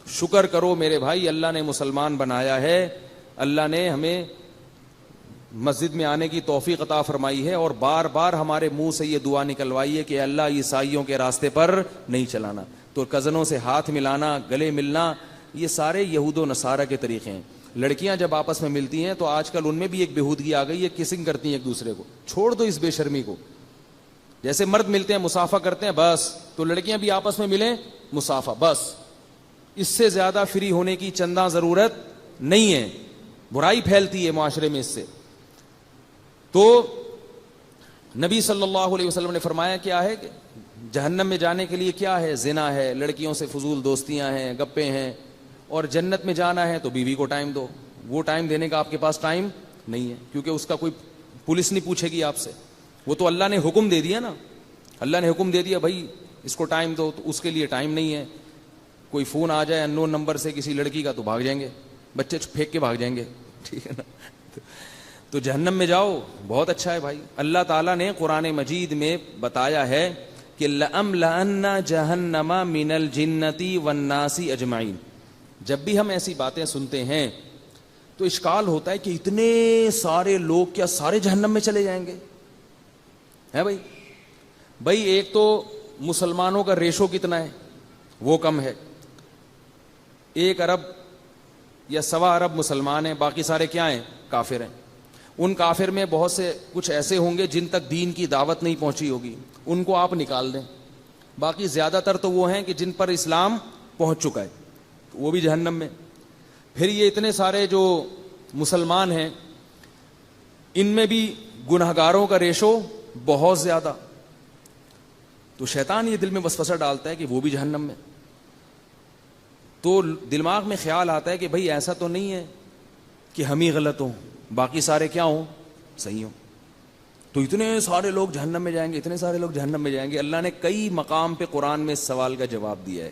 شکر کرو میرے بھائی, اللہ نے مسلمان بنایا ہے, اللہ نے ہمیں مسجد میں آنے کی توفیق عطا فرمائی ہے, اور بار بار ہمارے منہ سے یہ دعا نکلوائی ہے کہ اللہ عیسائیوں کے راستے پر نہیں چلانا. تو کزنوں سے ہاتھ ملانا, گلے ملنا, یہ سارے یہود و نصارہ کے طریقے ہیں. لڑکیاں جب آپس میں ملتی ہیں تو آج کل ان میں بھی ایک بےہودگی آ گئی ہے, کسنگ کرتی ہیں ایک دوسرے کو. چھوڑ دو اس بے شرمی کو. جیسے مرد ملتے ہیں مصافحہ کرتے ہیں بس, تو لڑکیاں بھی آپس میں ملیں مصافحہ بس. اس سے زیادہ فری ہونے کی چندہ ضرورت نہیں ہے. برائی پھیلتی ہے معاشرے میں اس سے. تو نبی صلی اللہ علیہ وسلم نے فرمایا کیا ہے کہ جہنم میں جانے کے لیے کیا ہے؟ زنا ہے, لڑکیوں سے فضول دوستیاں ہیں, گپے ہیں. اور جنت میں جانا ہے تو بیوی کو ٹائم دو. وہ ٹائم دینے کا آپ کے پاس ٹائم نہیں ہے, کیونکہ اس کا کوئی پولیس نہیں پوچھے گی آپ سے. وہ تو اللہ نے حکم دے دیا نا, اللہ نے حکم دے دیا بھائی اس کو ٹائم دو, تو اس کے لیے ٹائم نہیں ہے. کوئی فون آ جائے اننون نمبر سے کسی لڑکی کا تو بھاگ جائیں گے, بچے پھینک کے بھاگ جائیں گے, ٹھیک ہے نا. تو جہنم میں جاؤ بہت اچھا ہے بھائی. اللہ تعالیٰ نے قرآن مجید میں بتایا ہے کہ لَأَمْلَأَنَّ جَهَنَّمَ مِنَ الْجِنَّةِ وَالنَّاسِ أَجْمَعِينَ. جب بھی ہم ایسی باتیں سنتے ہیں تو اشکال ہوتا ہے کہ اتنے سارے لوگ کیا سارے جہنم میں چلے جائیں گے؟ ہے بھائی ایک تو مسلمانوں کا ریشو کتنا ہے, وہ کم ہے. 1 ارب یا 1.25 ارب مسلمان ہیں, باقی سارے کیا ہیں؟ کافر ہیں. ان کافر میں بہت سے کچھ ایسے ہوں گے جن تک دین کی دعوت نہیں پہنچی ہوگی, ان کو آپ نکال دیں. باقی زیادہ تر تو وہ ہیں کہ جن پر اسلام پہنچ چکا ہے, وہ بھی جہنم میں. پھر یہ اتنے سارے جو مسلمان ہیں ان میں بھی گنہگاروں کا ریشو بہت زیادہ. تو شیطان یہ دل میں وسوسہ ڈالتا ہے کہ وہ بھی جہنم میں. تو دماغ میں خیال آتا ہے کہ بھئی ایسا تو نہیں ہے کہ ہم ہی غلط ہوں, باقی سارے کیا ہوں؟ صحیح ہوں. تو اتنے سارے لوگ جہنم میں جائیں گے, اتنے سارے لوگ جہنم میں جائیں گے. اللہ نے کئی مقام پہ قرآن میں اس سوال کا جواب دیا ہے.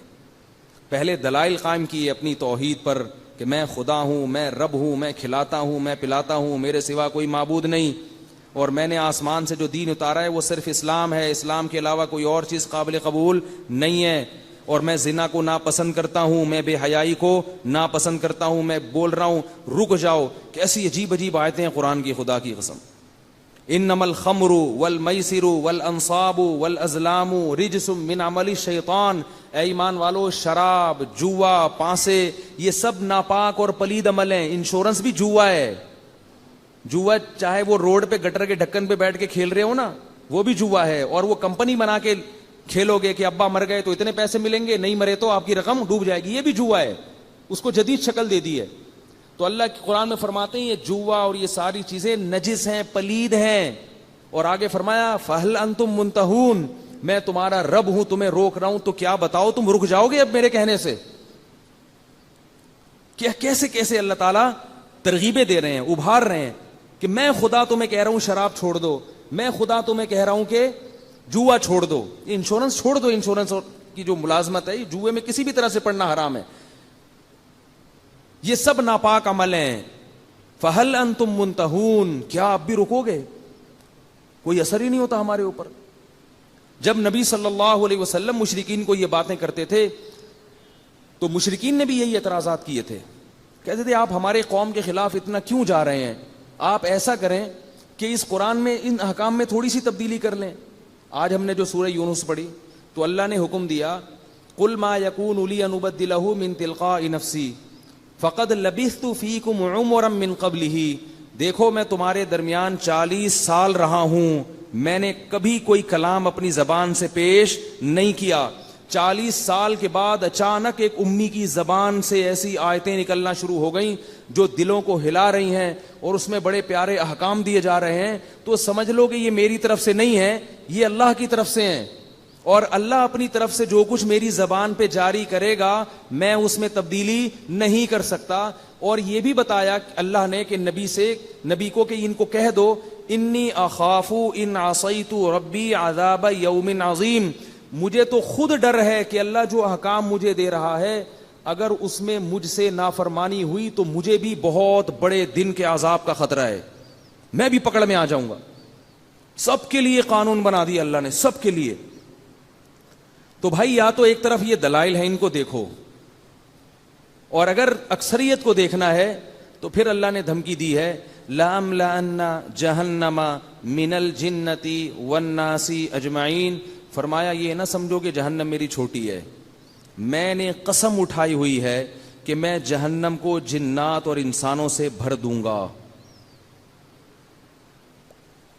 پہلے دلائل قائم کیے اپنی توحید پر کہ میں خدا ہوں, میں رب ہوں, میں کھلاتا ہوں, میں پلاتا ہوں, میرے سوا کوئی معبود نہیں, اور میں نے آسمان سے جو دین اتارا ہے وہ صرف اسلام ہے, اسلام کے علاوہ کوئی اور چیز قابل قبول نہیں ہے. اور میں زنا کو ناپسند کرتا ہوں, میں بے حیائی کو ناپسند کرتا ہوں. میں بول رہا ہوں رک جاؤ. کیسی عجیب عجیب آیتیں ہیں قرآن کی, خدا کی قسم. انما الخمر والمیسر والانصاب والازلام رجس من عمل الشیطان. اے ایمان والو, شراب, جوا, پانسے, یہ سب ناپاک اور پلید عمل ہیں. انشورنس بھی جوا ہے. جوا چاہے وہ روڈ پہ گٹر کے ڈھکن پہ بیٹھ کے کھیل رہے ہو نا, وہ بھی جوا ہے. اور وہ کمپنی بنا کے کھیلو گے کہ ابا مر گئے تو اتنے پیسے ملیں گے, نہیں مرے تو آپ کی رقم ڈوب جائے گی, یہ بھی جوا ہے. اس کو جدید شکل دے دی ہے. تو اللہ کے قرآن میں فرماتے ہیں یہ جوا اور یہ ساری چیزیں نجس ہیں, پلید ہیں. اور آگے فرمایا فہل انتم منتہون, میں تمہارا رب ہوں, تمہیں روک رہا ہوں, تو کیا بتاؤ تم رک جاؤ گے اب میرے کہنے سے؟ کیسے کیسے اللہ تعالیٰ ترغیبیں دے رہے ہیں, ابھار رہے ہیں کہ میں خدا تمہیں کہہ رہا ہوں شراب چھوڑ دو, میں خدا تمہیں کہہ رہا ہوں کہ جوا چھوڑ دو, انشورنس چھوڑ دو, انشورنس کی جو ملازمت ہے جوئے میں کسی بھی طرح سے پڑنا حرام ہے, یہ سب ناپاک عمل ہیں. فہل انتم منتہون, کیا آپ بھی رکو گے؟ کوئی اثر ہی نہیں ہوتا ہمارے اوپر. جب نبی صلی اللہ علیہ وسلم مشرکین کو یہ باتیں کرتے تھے تو مشرکین نے بھی یہی اعتراضات کیے تھے, کہتے تھے آپ ہمارے قوم کے خلاف اتنا کیوں جا رہے ہیں, آپ ایسا کریں کہ اس قرآن میں ان احکام میں تھوڑی سی تبدیلی کر لیں. آج ہم نے جو سورہ یونس پڑھی تو اللہ نے حکم دیا قل ما یکون لی ان ابدلہ من تلقاء نفسی فقد لبثت فیکم عمرا من قبلہ, دیکھو میں تمہارے درمیان 40 سال رہا ہوں, میں نے کبھی کوئی کلام اپنی زبان سے پیش نہیں کیا. 40 سال کے بعد اچانک ایک امی کی زبان سے ایسی آیتیں نکلنا شروع ہو گئیں جو دلوں کو ہلا رہی ہیں اور اس میں بڑے پیارے احکام دیے جا رہے ہیں, تو سمجھ لو کہ یہ میری طرف سے نہیں ہے, یہ اللہ کی طرف سے ہیں, اور اللہ اپنی طرف سے جو کچھ میری زبان پہ جاری کرے گا میں اس میں تبدیلی نہیں کر سکتا. اور یہ بھی بتایا اللہ نے کہ نبی کو کہ ان کو کہہ دو انی اخاف ان عصیت ربی عذاب یوم عظیم, مجھے تو خود ڈر ہے کہ اللہ جو احکام مجھے دے رہا ہے اگر اس میں مجھ سے نافرمانی ہوئی تو مجھے بھی بہت بڑے دن کے عذاب کا خطرہ ہے, میں بھی پکڑ میں آ جاؤں گا. سب کے لیے قانون بنا دیا اللہ نے, سب کے لیے. تو بھائی یا تو ایک طرف یہ دلائل ہیں ان کو دیکھو, اور اگر اکثریت کو دیکھنا ہے تو پھر اللہ نے دھمکی دی ہے لَأَمْلَأَنَّ جَهَنَّمَ مِنَ الْجِنَّةِ وَالنَّاسِ اجمعین, فرمایا یہ نہ سمجھو کہ جہنم میری چھوٹی ہے, میں نے قسم اٹھائی ہوئی ہے کہ میں جہنم کو جنات اور انسانوں سے بھر دوں گا.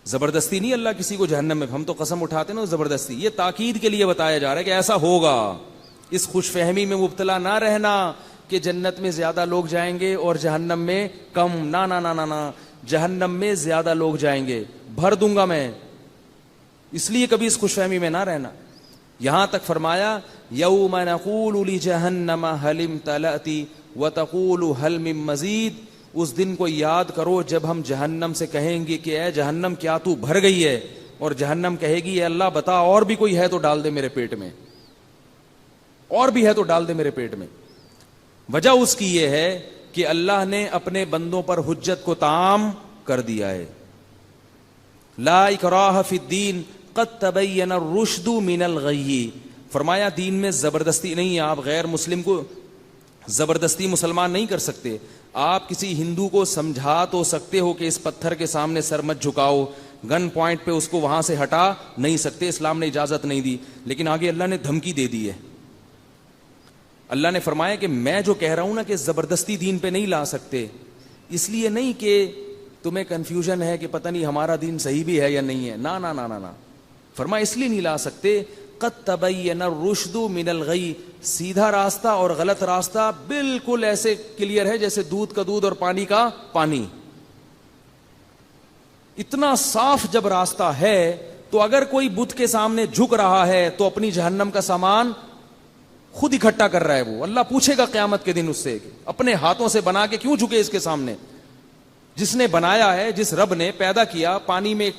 زبردستی نہیں اللہ کسی کو جہنم میں, ہم تو قسم اٹھاتے نا زبردستی, یہ تاکید کے لیے بتایا جا رہا ہے کہ ایسا ہوگا. اس خوش فہمی میں مبتلا نہ رہنا کہ جنت میں زیادہ لوگ جائیں گے اور جہنم میں کم, نا نا نا نا نا, جہنم میں زیادہ لوگ جائیں گے, بھر دوں گا میں, اس لیے کبھی اس خوش فہمی میں نہ رہنا. یہاں تک فرمایا یوم نقول لجہنم هل امتلأت وتقول هل من مزید, اس دن کو یاد کرو جب ہم جہنم سے کہیں گے کہ اے جہنم کیا تو بھر گئی ہے, اور جہنم کہے گی اے اللہ بتا اور بھی کوئی ہے تو ڈال دے میرے پیٹ میں, اور بھی ہے تو ڈال دے میرے پیٹ میں. وجہ اس کی یہ ہے کہ اللہ نے اپنے بندوں پر حجت کو تام کر دیا ہے. لا اکراہ فی الدین قد تبین الرشد من الغی, فرمایا دین میں زبردستی نہیں ہے, آپ غیر مسلم کو زبردستی مسلمان نہیں کر سکتے. آپ کسی ہندو کو سمجھا تو سکتے ہو کہ اس پتھر کے سامنے سر مت جھکاؤ, گن پوائنٹ پہ اس کو وہاں سے ہٹا نہیں سکتے, اسلام نے اجازت نہیں دی. لیکن آگے اللہ نے دھمکی دے دی ہے. اللہ نے فرمایا کہ میں جو کہہ رہا ہوں نا کہ زبردستی دین پہ نہیں لا سکتے, اس لیے نہیں کہ تمہیں کنفیوژن ہے کہ پتہ نہیں ہمارا دین صحیح بھی ہے یا نہیں ہے, نا نا نا نا نا, فرمایا اس لیے نہیں لا سکتے قد تبین الرشد من الغی, سیدھا راستہ اور غلط راستہ بالکل ایسے کلیئر ہے جیسے دودھ کا دودھ اور پانی کا پانی. اتنا صاف جب راستہ ہے تو اگر کوئی بت کے سامنے جھک رہا ہے تو اپنی جہنم کا سامان خود اکٹھا کر رہا ہے. وہ اللہ پوچھے گا قیامت کے دن اس سے اپنے ہاتھوں سے بنا کے کیوں جھکے اس کے سامنے. جس نے بنایا ہے, جس رب نے پیدا کیا, پانی میں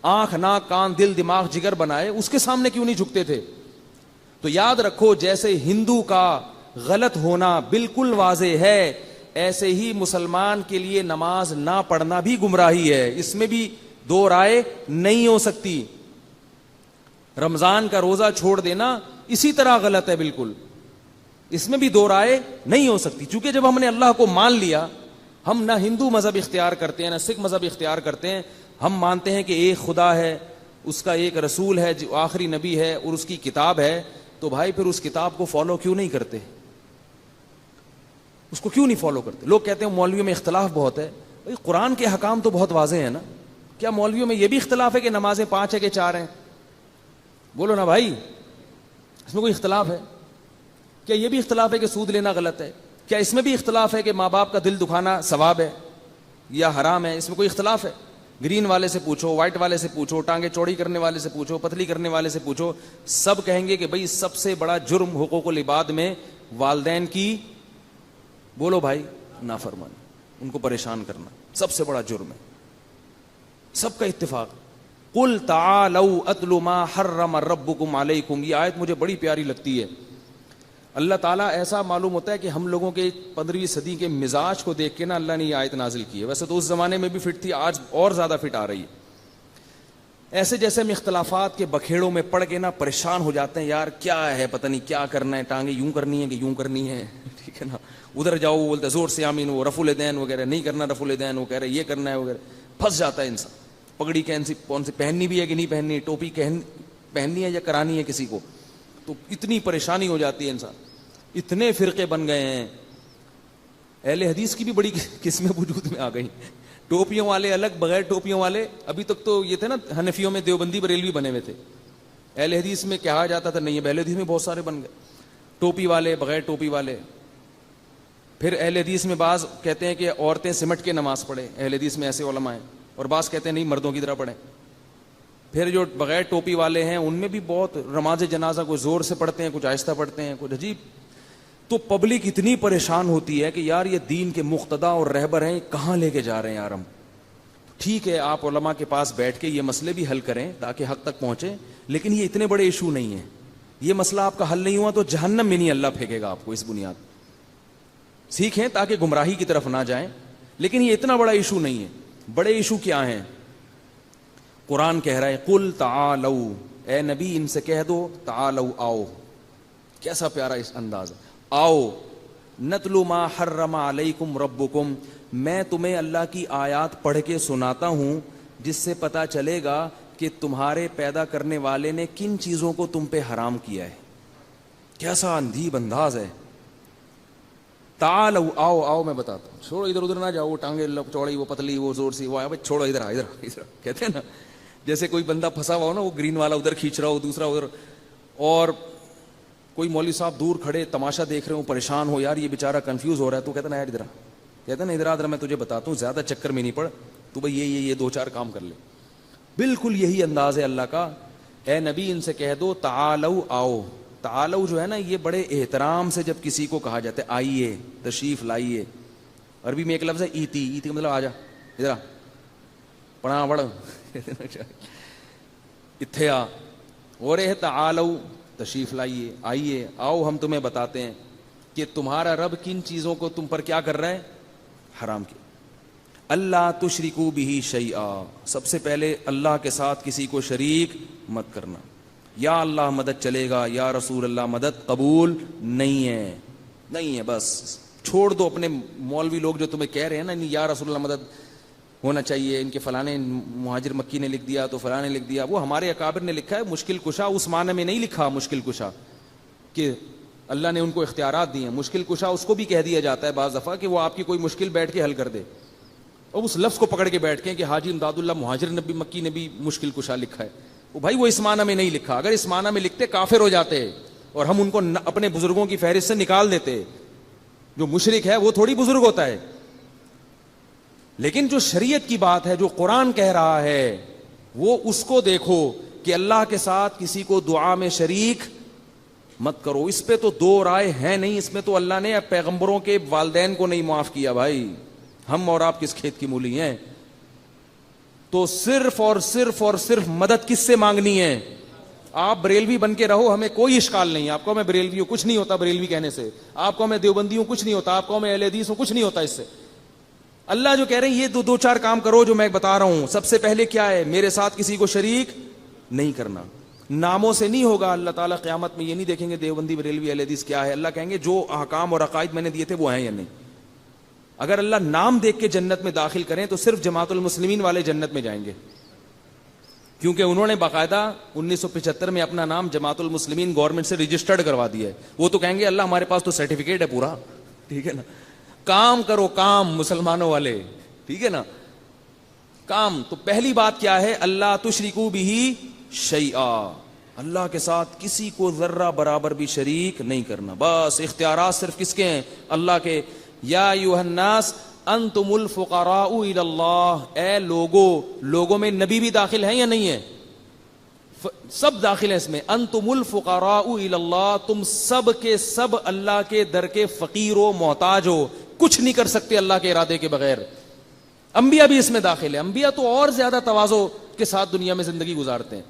آنکھ ناک کان دل دماغ جگر بنائے, اس کے سامنے کیوں نہیں جھکتے تھے. تو یاد رکھو جیسے ہندو کا غلط ہونا بالکل واضح ہے, ایسے ہی مسلمان کے لیے نماز نہ پڑھنا بھی گمراہی ہے, اس میں بھی دو رائے نہیں ہو سکتی. رمضان کا روزہ چھوڑ دینا اسی طرح غلط ہے بالکل, اس میں بھی دو رائے نہیں ہو سکتی. چونکہ جب ہم نے اللہ کو مان لیا, ہم نہ ہندو مذہب اختیار کرتے ہیں نہ سکھ مذہب اختیار کرتے ہیں, ہم مانتے ہیں کہ ایک خدا ہے, اس کا ایک رسول ہے جو آخری نبی ہے اور اس کی کتاب ہے, تو بھائی پھر اس کتاب کو فالو کیوں نہیں کرتے, اس کو کیوں نہیں فالو کرتے. لوگ کہتے ہیں مولویوں میں اختلاف بہت ہے, بھائی قرآن کے حکام تو بہت واضح ہیں نا, کیا مولویوں میں یہ بھی اختلاف ہے کہ نمازیں 5 ہے کہ 4 ہیں؟ بولو نا بھائی, اس میں کوئی اختلاف ہے کیا؟ یہ بھی اختلاف ہے کہ سود لینا غلط ہے؟ کیا اس میں بھی اختلاف ہے کہ ماں باپ کا دل دکھانا ثواب ہے یا حرام ہے؟ اس میں کوئی اختلاف ہے؟ گرین والے سے پوچھو, وائٹ والے سے پوچھو, ٹانگیں چوڑی کرنے والے سے پوچھو, پتلی کرنے والے سے پوچھو, سب کہیں گے کہ بھئی سب سے بڑا جرم حقوق العباد میں والدین کی, بولو بھائی, نافرمانی. ان کو پریشان کرنا سب سے بڑا جرم ہے. سب کا اتفاق. قل تعالوا اتل ما حرم ربکم علیکم. یہ آیت مجھے بڑی پیاری لگتی ہے. اللہ تعالیٰ ایسا معلوم ہوتا ہے کہ ہم لوگوں کے 15ویں صدی کے مزاج کو دیکھ کے نا اللہ نے یہ آیت نازل کی ہے. ویسے تو اس زمانے میں بھی فٹ تھی, آج اور زیادہ فٹ آ رہی ہے. ایسے جیسے ہم اختلافات کے بکھیڑوں میں پڑ کے نا پریشان ہو جاتے ہیں, یار کیا ہے پتہ نہیں کیا کرنا ہے, ٹانگیں یوں کرنی ہے کہ یوں کرنی ہے, ٹھیک ہے نا. ادھر جاؤ وہ بولتے زور سے آمین, وہ رفع الیدین وغیرہ نہیں کرنا, رفع الیدین وہ کہہ رہے یہ کرنا ہے وغیرہ. پھنس جاتا ہے انسان. پگڑی کون سی پہننی بھی ہے کہ نہیں پہننی, ٹوپی پہننی ہے یا کرانی ہے کسی کو, تو اتنی پریشانی ہو جاتی ہے انسان. اتنے فرقے بن گئے ہیں. اہل حدیث کی بھی بڑی قسمیں وجود میں آ گئی. ٹوپیوں والے الگ, بغیر ٹوپیوں والے. ابھی تک تو یہ تھے نا حنفیوں میں دیوبندی بریلوی بنے ہوئے تھے. اہل حدیث میں کہا جاتا تھا نہیں, اہل حدیث میں بہت سارے بن گئے, ٹوپی والے, بغیر ٹوپی والے. پھر اہل حدیث میں بعض کہتے ہیں کہ عورتیں سمٹ کے نماز پڑھیں, اہل حدیث میں ایسے علماء ہیں. اور بعض کہتے ہیں نہیں مردوں کی طرح پڑھیں. پھر جو بغیر ٹوپی والے ہیں ان میں بھی بہت نماز جنازہ کچھ زور سے پڑھتے ہیں, کچھ آہستہ پڑھتے ہیں, کچھ عجیب. تو پبلک اتنی پریشان ہوتی ہے کہ یار یہ دین کے مقتدا اور رہبر ہیں, کہاں لے کے جا رہے ہیں یار ہم. ٹھیک ہے آپ علماء کے پاس بیٹھ کے یہ مسئلے بھی حل کریں تاکہ حق تک پہنچے, لیکن یہ اتنے بڑے ایشو نہیں ہیں. یہ مسئلہ آپ کا حل نہیں ہوا تو جہنم میں نہیں اللہ پھینکے گا آپ کو. اس بنیاد سیکھیں تاکہ گمراہی کی طرف نہ جائیں, لیکن یہ اتنا بڑا ایشو نہیں ہے. بڑے ایشو کیا ہیں؟ قرآن کہہ رہا ہے قل تعالوا, اے نبی ان سے کہہ دو تعالوا آؤ. کیسا پیارا اس انداز ہے, آؤ. نتلو ما حرم علیکم ربکم, میں تمہیں اللہ کی آیات پڑھ کے سناتا ہوں جس سے پتا چلے گا کہ تمہارے پیدا کرنے والے نے کن چیزوں کو تم پہ حرام کیا ہے. کیسا اندھیب انداز ہے. تعالوا آؤ, آؤ میں بتاتا ہوں. چھوڑو ادھر ادھر نہ جاؤ, وہ ٹانگیں چوڑی, وہ پتلی, وہ زور سی, وہ چھوڑو ادھر ادھر ادھر. کہتے ہیں نا جیسے کوئی بندہ پھنسا ہوا ہو نا, وہ گرین والا ادھر کھینچ رہا ہو, دوسرا ادھر, اور کوئی مولوی صاحب دور کھڑے تماشا دیکھ رہے ہو, پریشان ہو, یار یہ بیچارہ کنفیوز ہو رہا ہے, تو کہتا نا یار ادھر, کہتا نا ادھر ادھر میں تجھے بتاتا ہوں, زیادہ چکر میں نہیں پڑ, تو بھائی یہ 2-4 کام کر لے. بالکل یہی انداز ہے اللہ کا. اے نبی ان سے کہہ دو تعالوا آؤ. تعالوا جو ہے نا یہ بڑے احترام سے جب کسی کو کہا جاتا ہے آئیے, تشریف لائیے. عربی میں ایک لفظ ہے ایتی, ایتی کا مطلب آ جا, ادھر پڑھا پڑھ اتھے آ, اور تعالوا تشریف لائیے, آئیے, آؤ ہم تمہیں بتاتے ہیں کہ تمہارا رب کن چیزوں کو تم پر کیا کر رہا ہے, حرام کیا. اللہ تشرکو بہ شیئا, سب سے پہلے اللہ کے ساتھ کسی کو شریک مت کرنا. یا اللہ مدد چلے گا, یا رسول اللہ مدد قبول نہیں ہے, نہیں ہے. بس چھوڑ دو اپنے مولوی لوگ جو تمہیں کہہ رہے ہیں نا یا رسول اللہ مدد ہونا چاہیے, ان کے فلانے مہاجر مکی نے لکھ دیا تو فلاں نے لکھ دیا. وہ ہمارے اکابر نے لکھا ہے. مشکل کشا اس معنی میں نہیں لکھا مشکل کشا کہ اللہ نے ان کو اختیارات دیے ہیں. مشکل کشا اس کو بھی کہہ دیا جاتا ہے بعض دفعہ کہ وہ آپ کی کوئی مشکل بیٹھ کے حل کر دے, اور اس لفظ کو پکڑ کے بیٹھ کے کہ حاجی امداد اللہ مہاجر نبی مکی نے بھی مشکل کشا لکھا ہے. وہ بھائی وہ اس معنی میں نہیں لکھا. اگر اس معنی میں لکھتے کافر ہو جاتے اور ہم ان کو اپنے بزرگوں کی فہرست سے نکال دیتے. جو مشرک ہے وہ تھوڑی بزرگ ہوتا ہے. لیکن جو شریعت کی بات ہے, جو قرآن کہہ رہا ہے, وہ اس کو دیکھو کہ اللہ کے ساتھ کسی کو دعا میں شریک مت کرو. اس پہ تو 2 رائے ہیں نہیں. اس میں تو اللہ نے پیغمبروں کے والدین کو نہیں معاف کیا. بھائی ہم اور آپ کس کھیت کی مولی ہیں. تو صرف اور صرف اور صرف مدد کس سے مانگنی ہے. آپ بریلوی بن کے رہو, ہمیں کوئی اشکال نہیں. آپ کو میں بریلوی ہوں, کچھ نہیں ہوتا بریلوی کہنے سے. آپ کو میں دیوبندی ہوں, کچھ نہیں ہوتا. آپ کو میں اہل حدیث ہوں, کچھ نہیں ہوتا اس سے. اللہ جو کہہ رہے ہیں یہ 2-4 کام کرو جو میں بتا رہا ہوں. سب سے پہلے کیا ہے, میرے ساتھ کسی کو شریک نہیں کرنا. ناموں سے نہیں ہوگا. اللہ تعالیٰ قیامت میں یہ نہیں دیکھیں گے دیوبندی بریلوی اہل حدیث کیا ہے. اللہ کہیں گے جو احکام اور عقائد میں نے دیے تھے وہ ہیں یا نہیں. اگر اللہ نام دیکھ کے جنت میں داخل کریں تو صرف جماعت المسلمین والے جنت میں جائیں گے, کیونکہ انہوں نے باقاعدہ 1975 میں اپنا نام جماعت المسلمین گورنمنٹ سے رجسٹرڈ کروا دیا ہے. وہ تو کہیں گے اللہ ہمارے پاس تو سرٹیفکیٹ ہے پورا, ٹھیک ہے نا. کام کرو کام مسلمانوں والے, ٹھیک ہے نا, کام. تو پہلی بات کیا ہے, اللہ تشرکو بہ شیئا, اللہ کے ساتھ کسی کو ذرہ برابر بھی شریک نہیں کرنا. بس اختیارات صرف کس کے ہیں, اللہ کے. یا ایھا الناس انتم الفقراء الی اللہ, اے لوگوں میں نبی بھی داخل ہیں یا نہیں ہے, سب داخل ہیں اس میں. انتم الفقراء الی اللہ, تم سب کے سب اللہ کے در کے فقیر و محتاج ہو. کچھ نہیں کر سکتے اللہ کے ارادے کے بغیر. انبیاء بھی اس میں داخل ہیں. انبیاء تو اور زیادہ تواضع کے ساتھ دنیا میں زندگی گزارتے ہیں.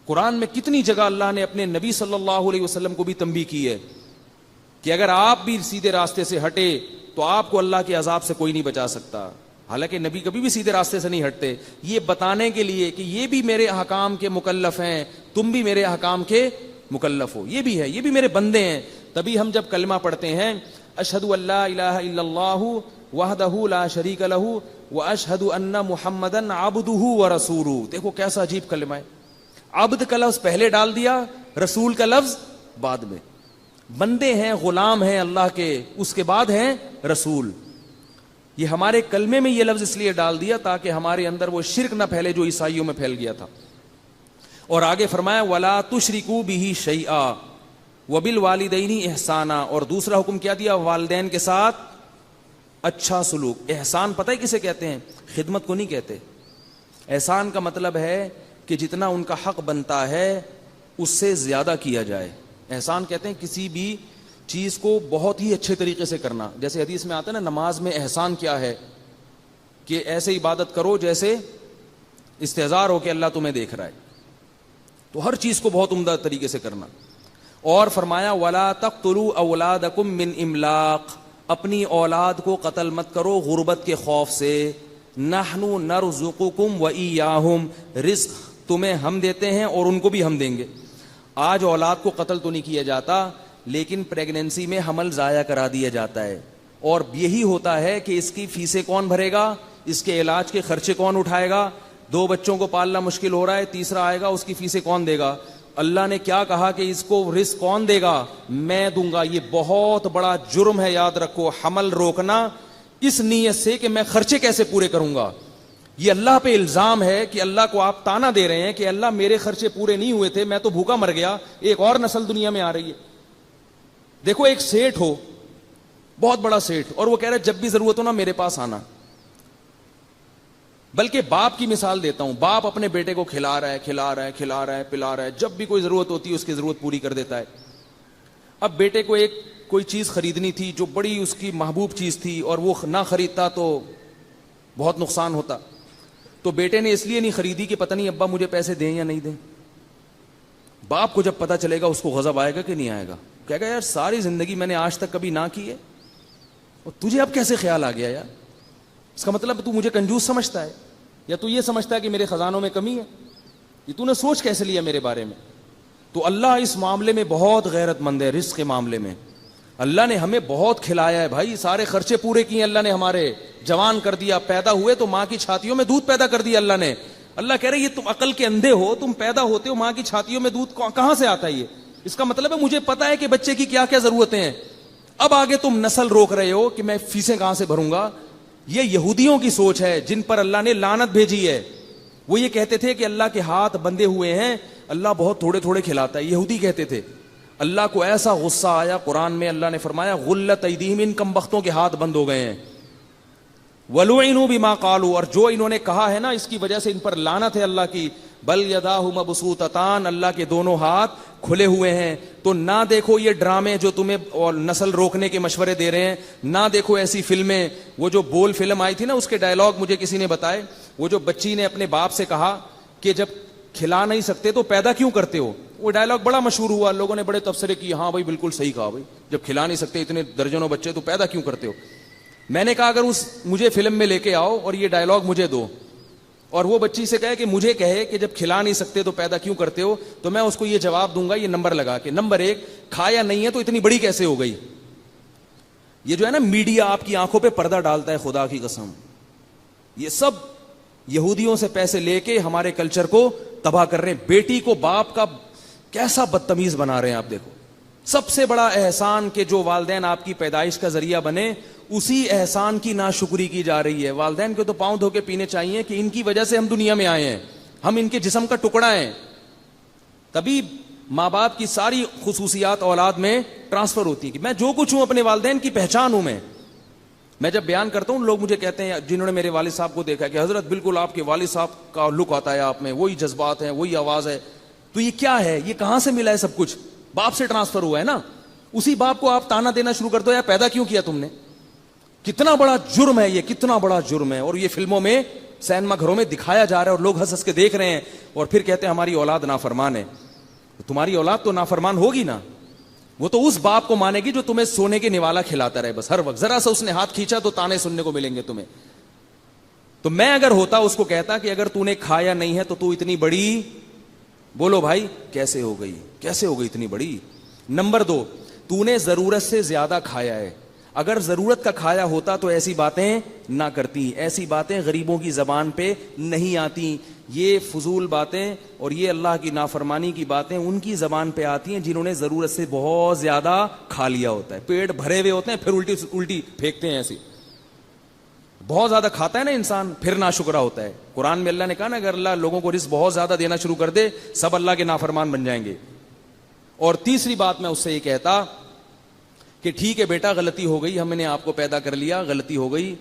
قرآن میں کتنی جگہ اللہ نے اپنے نبی صلی اللہ علیہ وسلم کو بھی تنبیہ کی ہے کہ اگر آپ بھی سیدھے راستے سے ہٹے تو آپ کو اللہ کے عذاب سے کوئی نہیں بچا سکتا. حالانکہ نبی کبھی بھی سیدھے راستے سے نہیں ہٹتے, یہ بتانے کے لیے کہ یہ بھی میرے احکام کے مکلف ہیں, تم بھی میرے احکام کے مکلف ہو, یہ بھی ہے, یہ بھی میرے بندے ہیں. تبھی ہم جب کلمہ پڑھتے ہیں اشہد ان لا الہ الا اللہ وحدہ لا شریک لہ واشہد ان محمدا عبدہ ورسولہ. دیکھو کیسا عجیب کلمہ ہے. عبد کا لفظ پہلے ڈال دیا, رسول کا لفظ بعد میں. بندے ہیں, غلام ہیں اللہ کے, اس کے بعد ہیں رسول. یہ ہمارے کلمے میں یہ لفظ اس لیے ڈال دیا تاکہ ہمارے اندر وہ شرک نہ پھیلے جو عیسائیوں میں پھیل گیا تھا. اور آگے فرمایا وَلَا تُشْرِكُوا بِهِ شَيْئًا وَبِالْوَالِدَيْنِ احسانا. اور دوسرا حکم کیا دیا؟ والدین کے ساتھ اچھا سلوک. احسان پتہ ہے کسے کہتے ہیں؟ خدمت کو نہیں کہتے. احسان کا مطلب ہے کہ جتنا ان کا حق بنتا ہے اس سے زیادہ کیا جائے. احسان کہتے ہیں کسی بھی چیز کو بہت ہی اچھے طریقے سے کرنا. جیسے حدیث میں آتا ہے نا, نماز میں احسان کیا ہے کہ ایسے عبادت کرو جیسے استحضار ہو کہ اللہ تمہیں دیکھ رہا ہے. تو ہر چیز کو بہت عمدہ طریقے سے کرنا. اور فرمایا وَلَا تَقْتُلُوا أَوْلَادَكُم مِّنْ إِمْلَاقٍ. اپنی اولاد کو قتل مت کرو غربت کے خوف سے. نَحْنُ نَرْزُقُكُمْ وَإِيَّاهُمْ. رزق تمہیں ہم دیتے ہیں اور ان کو بھی ہم دیں گے. آج اولاد کو قتل تو نہیں کیا جاتا, لیکن پریگننسی میں حمل ضائع کرا دیا جاتا ہے. اور یہی ہوتا ہے کہ اس کی فیسیں کون بھرے گا, اس کے علاج کے خرچے کون اٹھائے گا. 2 بچوں کو پالنا مشکل ہو رہا ہے, تیسرا آئے گا, اس کی فیسیں کون دے گا؟ اللہ نے کیا کہا کہ اس کو رزق کون دے گا؟ میں دوں گا. یہ بہت بڑا جرم ہے, یاد رکھو. حمل روکنا اس نیت سے کہ میں خرچے کیسے پورے کروں گا. یہ اللہ پہ الزام ہے کہ اللہ کو آپ تانا دے رہے ہیں کہ اللہ میرے خرچے پورے نہیں ہوئے تھے, میں تو بھوکا مر گیا, ایک اور نسل دنیا میں آ رہی ہے. دیکھو ایک سیٹ ہو, بہت بڑا سیٹ, اور وہ کہہ رہا ہے جب بھی ضرورت ہو نا میرے پاس آنا. بلکہ باپ کی مثال دیتا ہوں. باپ اپنے بیٹے کو کھلا رہا ہے, پلا رہا ہے, جب بھی کوئی ضرورت ہوتی ہے اس کی ضرورت پوری کر دیتا ہے. اب بیٹے کو ایک کوئی چیز خریدنی تھی جو بڑی اس کی محبوب چیز تھی, اور وہ نہ خریدتا تو بہت نقصان ہوتا. تو بیٹے نے اس لیے نہیں خریدی کہ پتہ نہیں ابا مجھے پیسے دیں یا نہیں دیں. باپ کو جب پتہ چلے گا اس کو غضب آئے گا کہ نہیں آئے گا؟ کہے گا یار ساری زندگی میں نے آج تک کبھی نہ کی ہے, اور تجھے اب کیسے خیال آ گیا یار؟ اس کا مطلب تو مجھے کنجوس سمجھتا ہے, یا تو یہ سمجھتا ہے کہ میرے خزانوں میں کمی ہے. یہ تو نے سوچ کیسے لیا میرے بارے میں؟ تو اللہ اس معاملے میں بہت غیرت مند ہے. رزق کے معاملے میں اللہ نے ہمیں بہت کھلایا ہے بھائی, سارے خرچے پورے کیے اللہ نے, ہمارے جوان کر دیا, پیدا ہوئے تو ماں کی چھاتیوں میں دودھ پیدا کر دیا اللہ نے. اللہ کہہ رہے یہ تم عقل کے اندھے ہو, تم پیدا ہوتے ہو ماں کی چھاتیوں میں دودھ کہاں سے آتا ہے؟ یہ اس کا مطلب ہے مجھے پتا ہے کہ بچے کی کیا کیا ضرورتیں ہیں. اب آگے تم نسل روک رہے ہو کہ میں فیسیں کہاں سے بھروں گا. یہ یہودیوں کی سوچ ہے جن پر اللہ نے لعنت بھیجی ہے. وہ یہ کہتے تھے کہ اللہ کے ہاتھ بندے ہوئے ہیں, اللہ بہت تھوڑے تھوڑے کھلاتا ہے. یہودی کہتے تھے. اللہ کو ایسا غصہ آیا, قرآن میں اللہ نے فرمایا غلت ایدیہم, ان کم بختوں کے ہاتھ بند ہو گئے ہیں. وَلُعِنُوا بِمَا قَالُوا, اور جو انہوں نے کہا ہے نا اس کی وجہ سے ان پر لعنت ہے اللہ کی. بل یداہ مبسوطتان, اللہ کے دونوں ہاتھ کھلے ہوئے ہیں. تو نہ دیکھو یہ ڈرامے جو تمہیں اور نسل روکنے کے مشورے دے رہے ہیں, نہ دیکھو ایسی فلمیں. وہ جو بول فلم آئی تھی نا, اس کے ڈائلاگ مجھے کسی نے بتائے. وہ جو بچی نے اپنے باپ سے کہا کہ جب کھلا نہیں سکتے تو پیدا کیوں کرتے ہو, وہ ڈائلاگ بڑا مشہور ہوا, لوگوں نے بڑے تبصرے کیے, ہاں بھائی بالکل صحیح کہا بھائی, جب کھلا نہیں سکتے اتنے درجنوں بچے تو پیدا کیوں کرتے ہو. میں نے کہا اگر مجھے فلم میں لے کے آؤ اور یہ ڈائلاگ مجھے دو, اور وہ بچی سے کہے کہ مجھے کہے کہ جب کھلا نہیں سکتے تو پیدا کیوں کرتے ہو, تو میں اس کو یہ جواب دوں گا یہ نمبر لگا کے. نمبر 1, کھایا نہیں ہے تو اتنی بڑی کیسے ہو گئی. یہ جو ہے نا میڈیا آپ کی آنکھوں پہ پردہ ڈالتا ہے, خدا کی قسم, یہ سب یہودیوں سے پیسے لے کے ہمارے کلچر کو تباہ کر رہے ہیں. بیٹی کو باپ کا کیسا بدتمیز بنا رہے ہیں آپ دیکھو. سب سے بڑا احسان کہ جو والدین آپ کی پیدائش کا ذریعہ بنے, اسی احسان کی ناشکری کی جا رہی ہے. والدین کو تو پاؤں دھو کے پینے چاہیے کہ ان کی وجہ سے ہم دنیا میں آئے ہیں, ہم ان کے جسم کا ٹکڑا ہیں. تبھی ماں باپ کی ساری خصوصیات اولاد میں ٹرانسفر ہوتی ہے کہ میں جو کچھ ہوں اپنے والدین کی پہچان ہوں. میں جب بیان کرتا ہوں لوگ مجھے کہتے ہیں جنہوں نے میرے والد صاحب کو دیکھا کہ حضرت بالکل آپ کے والد صاحب کا لک آتا ہے آپ میں, وہی جذبات ہیں, وہی آواز ہے. تو یہ کیا ہے, یہ کہاں سے ملا ہے؟ سب کچھ باپ سے ٹرانسفر ہوا ہے نا. اسی باپ کو آپ تانا دینا شروع کر دو, یا پیدا کیوں کیا تم نے. کتنا بڑا جرم ہے یہ، کتنا بڑا جرم ہے. اور یہ فلموں میں سینما گھروں میں دکھایا جا رہا ہے اور لوگ ہنس ہنس کے دیکھ رہے ہیں اور پھر کہتے ہیں ہماری اولاد نافرمان ہے. تمہاری اولاد تو نافرمان ہوگی نا, وہ تو اس باپ کو مانے گی جو تمہیں سونے کے نوالا کھلاتا رہے بس ہر وقت. ذرا سا اس نے ہاتھ کھینچا تو تانے سننے کو ملیں گے تمہیں. تو میں اگر ہوتا اس کو کہتا کہ اگر تو نے کھایا نہیں ہے تو تو اتنی بڑی, بولو بھائی کیسے ہو گئی, کیسے ہو گئی اتنی بڑی. نمبر 2, تو نے ضرورت سے زیادہ کھایا ہے. اگر ضرورت کا کھایا ہوتا تو ایسی باتیں نہ کرتی. ایسی باتیں غریبوں کی زبان پہ نہیں آتی. یہ فضول باتیں اور یہ اللہ کی نافرمانی کی باتیں ان کی زبان پہ آتی ہیں جنہوں نے ضرورت سے بہت زیادہ کھا لیا ہوتا ہے, پیٹ بھرے ہوئے ہوتے ہیں, پھر الٹی پھینکتے ہیں. ایسی بہت زیادہ کھاتا ہے نا انسان, پھر ناشکرا ہوتا ہے. قرآن میں اللہ نے کہا نا اگر اللہ لوگوں کو رزق بہت زیادہ دینا شروع کر دے سب اللہ کے نافرمان بن جائیں گے. اور تیسری بات میں اس سے یہ کہتا کہ ٹھیک ہے بیٹا غلطی ہو گئی, ہم نے آپ کو پیدا کر لیا, غلطی ہو گئی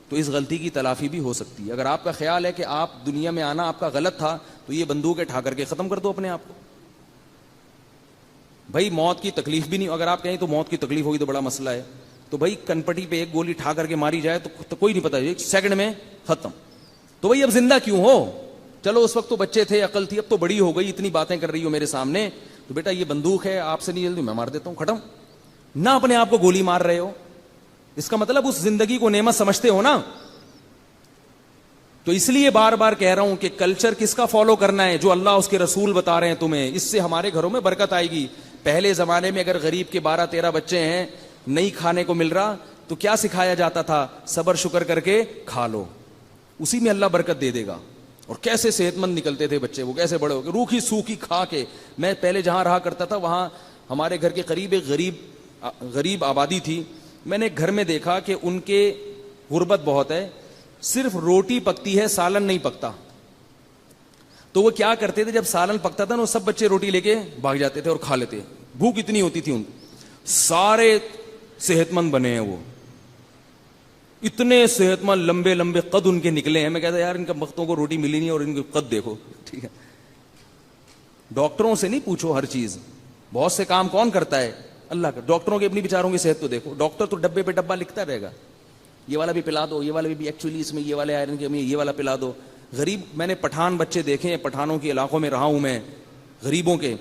تو اس غلطی کی تلافی بھی ہو سکتی ہے. اگر آپ کا خیال ہے کہ آپ دنیا میں آنا آپ کا غلط تھا تو یہ بندوق اٹھا کر کے ختم کر دو اپنے آپ کو. بھائی موت کی تکلیف بھی نہیں, اگر آپ کہیں تو موت کی تکلیف ہوگی تو بڑا مسئلہ ہے, تو بھائی کنپٹی پہ ایک گولی ٹھا کر کے ماری جائے تو کوئی نہیں پتا, ایک سیکنڈ میں ختم. تو بھائی اب زندہ کیوں ہو؟ چلو اس وقت تو بچے تھے, عقل تھی, اب تو بڑی ہو گئی, اتنی باتیں کر رہی ہو میرے سامنے, تو بیٹا یہ بندوق ہے, آپ سے نہیں جلدی میں مار دیتا ہوں, ختم. نہ اپنے آپ کو گولی مار رہے ہو, اس کا مطلب اس زندگی کو نعمت سمجھتے ہو نا. تو اس لیے بار بار کہہ رہا ہوں کہ کلچر کس کا فالو کرنا ہے؟ جو اللہ اس کے رسول بتا رہے ہیں تمہیں. اس سے ہمارے گھروں میں برکت آئے گی. پہلے زمانے میں اگر غریب کے 12-13 بچے ہیں, نہیں کھانے کو مل رہا, تو کیا سکھایا جاتا تھا؟ صبر شکر کر کے کھا لو, اسی میں اللہ برکت دے دے گا. اور کیسے صحت مند نکلتے تھے بچے, وہ کیسے بڑے ہو گئے روکھی سوکھی کھا کے. میں پہلے جہاں رہا کرتا تھا وہاں ہمارے گھر کے قریب ایک غریب آبادی تھی. میں نے گھر میں دیکھا کہ ان کے غربت بہت ہے, صرف روٹی پکتی ہے, سالن نہیں پکتا. تو وہ کیا کرتے تھے, جب سالن پکتا تھا نا سب بچے روٹی لے کے بھاگ جاتے تھے اور کھا لیتے. بھوک اتنی ہوتی تھی ان کو. سارے صحت مند بنے ہیں, وہ اتنے صحت مند, لمبے لمبے قد ان کے نکلے ہیں. میں کہتا یار ان کا وقتوں کو روٹی ملی نہیں اور ان کے قد دیکھو. ٹھیک ہے, ڈاکٹروں سے نہیں پوچھو ہر چیز, بہت سے کام کون کرتا ہے؟ اللہ کا. ڈاکٹروں کی اپنی بیچاروں کی صحت تو دیکھو. ڈاکٹر تو ڈبے پہ ڈبہ لکھتا رہے گا, یہ والا بھی پلا دو, یہ والا بھی ایکچولی اس میں یہ والے آئرن کی کمی ہے, یہ والا پلا دو. غریب, میں نے پٹھان بچے دیکھے ہیں, پٹھانوں کے علاقوں میں رہا ہوں میں, غریبوں کے.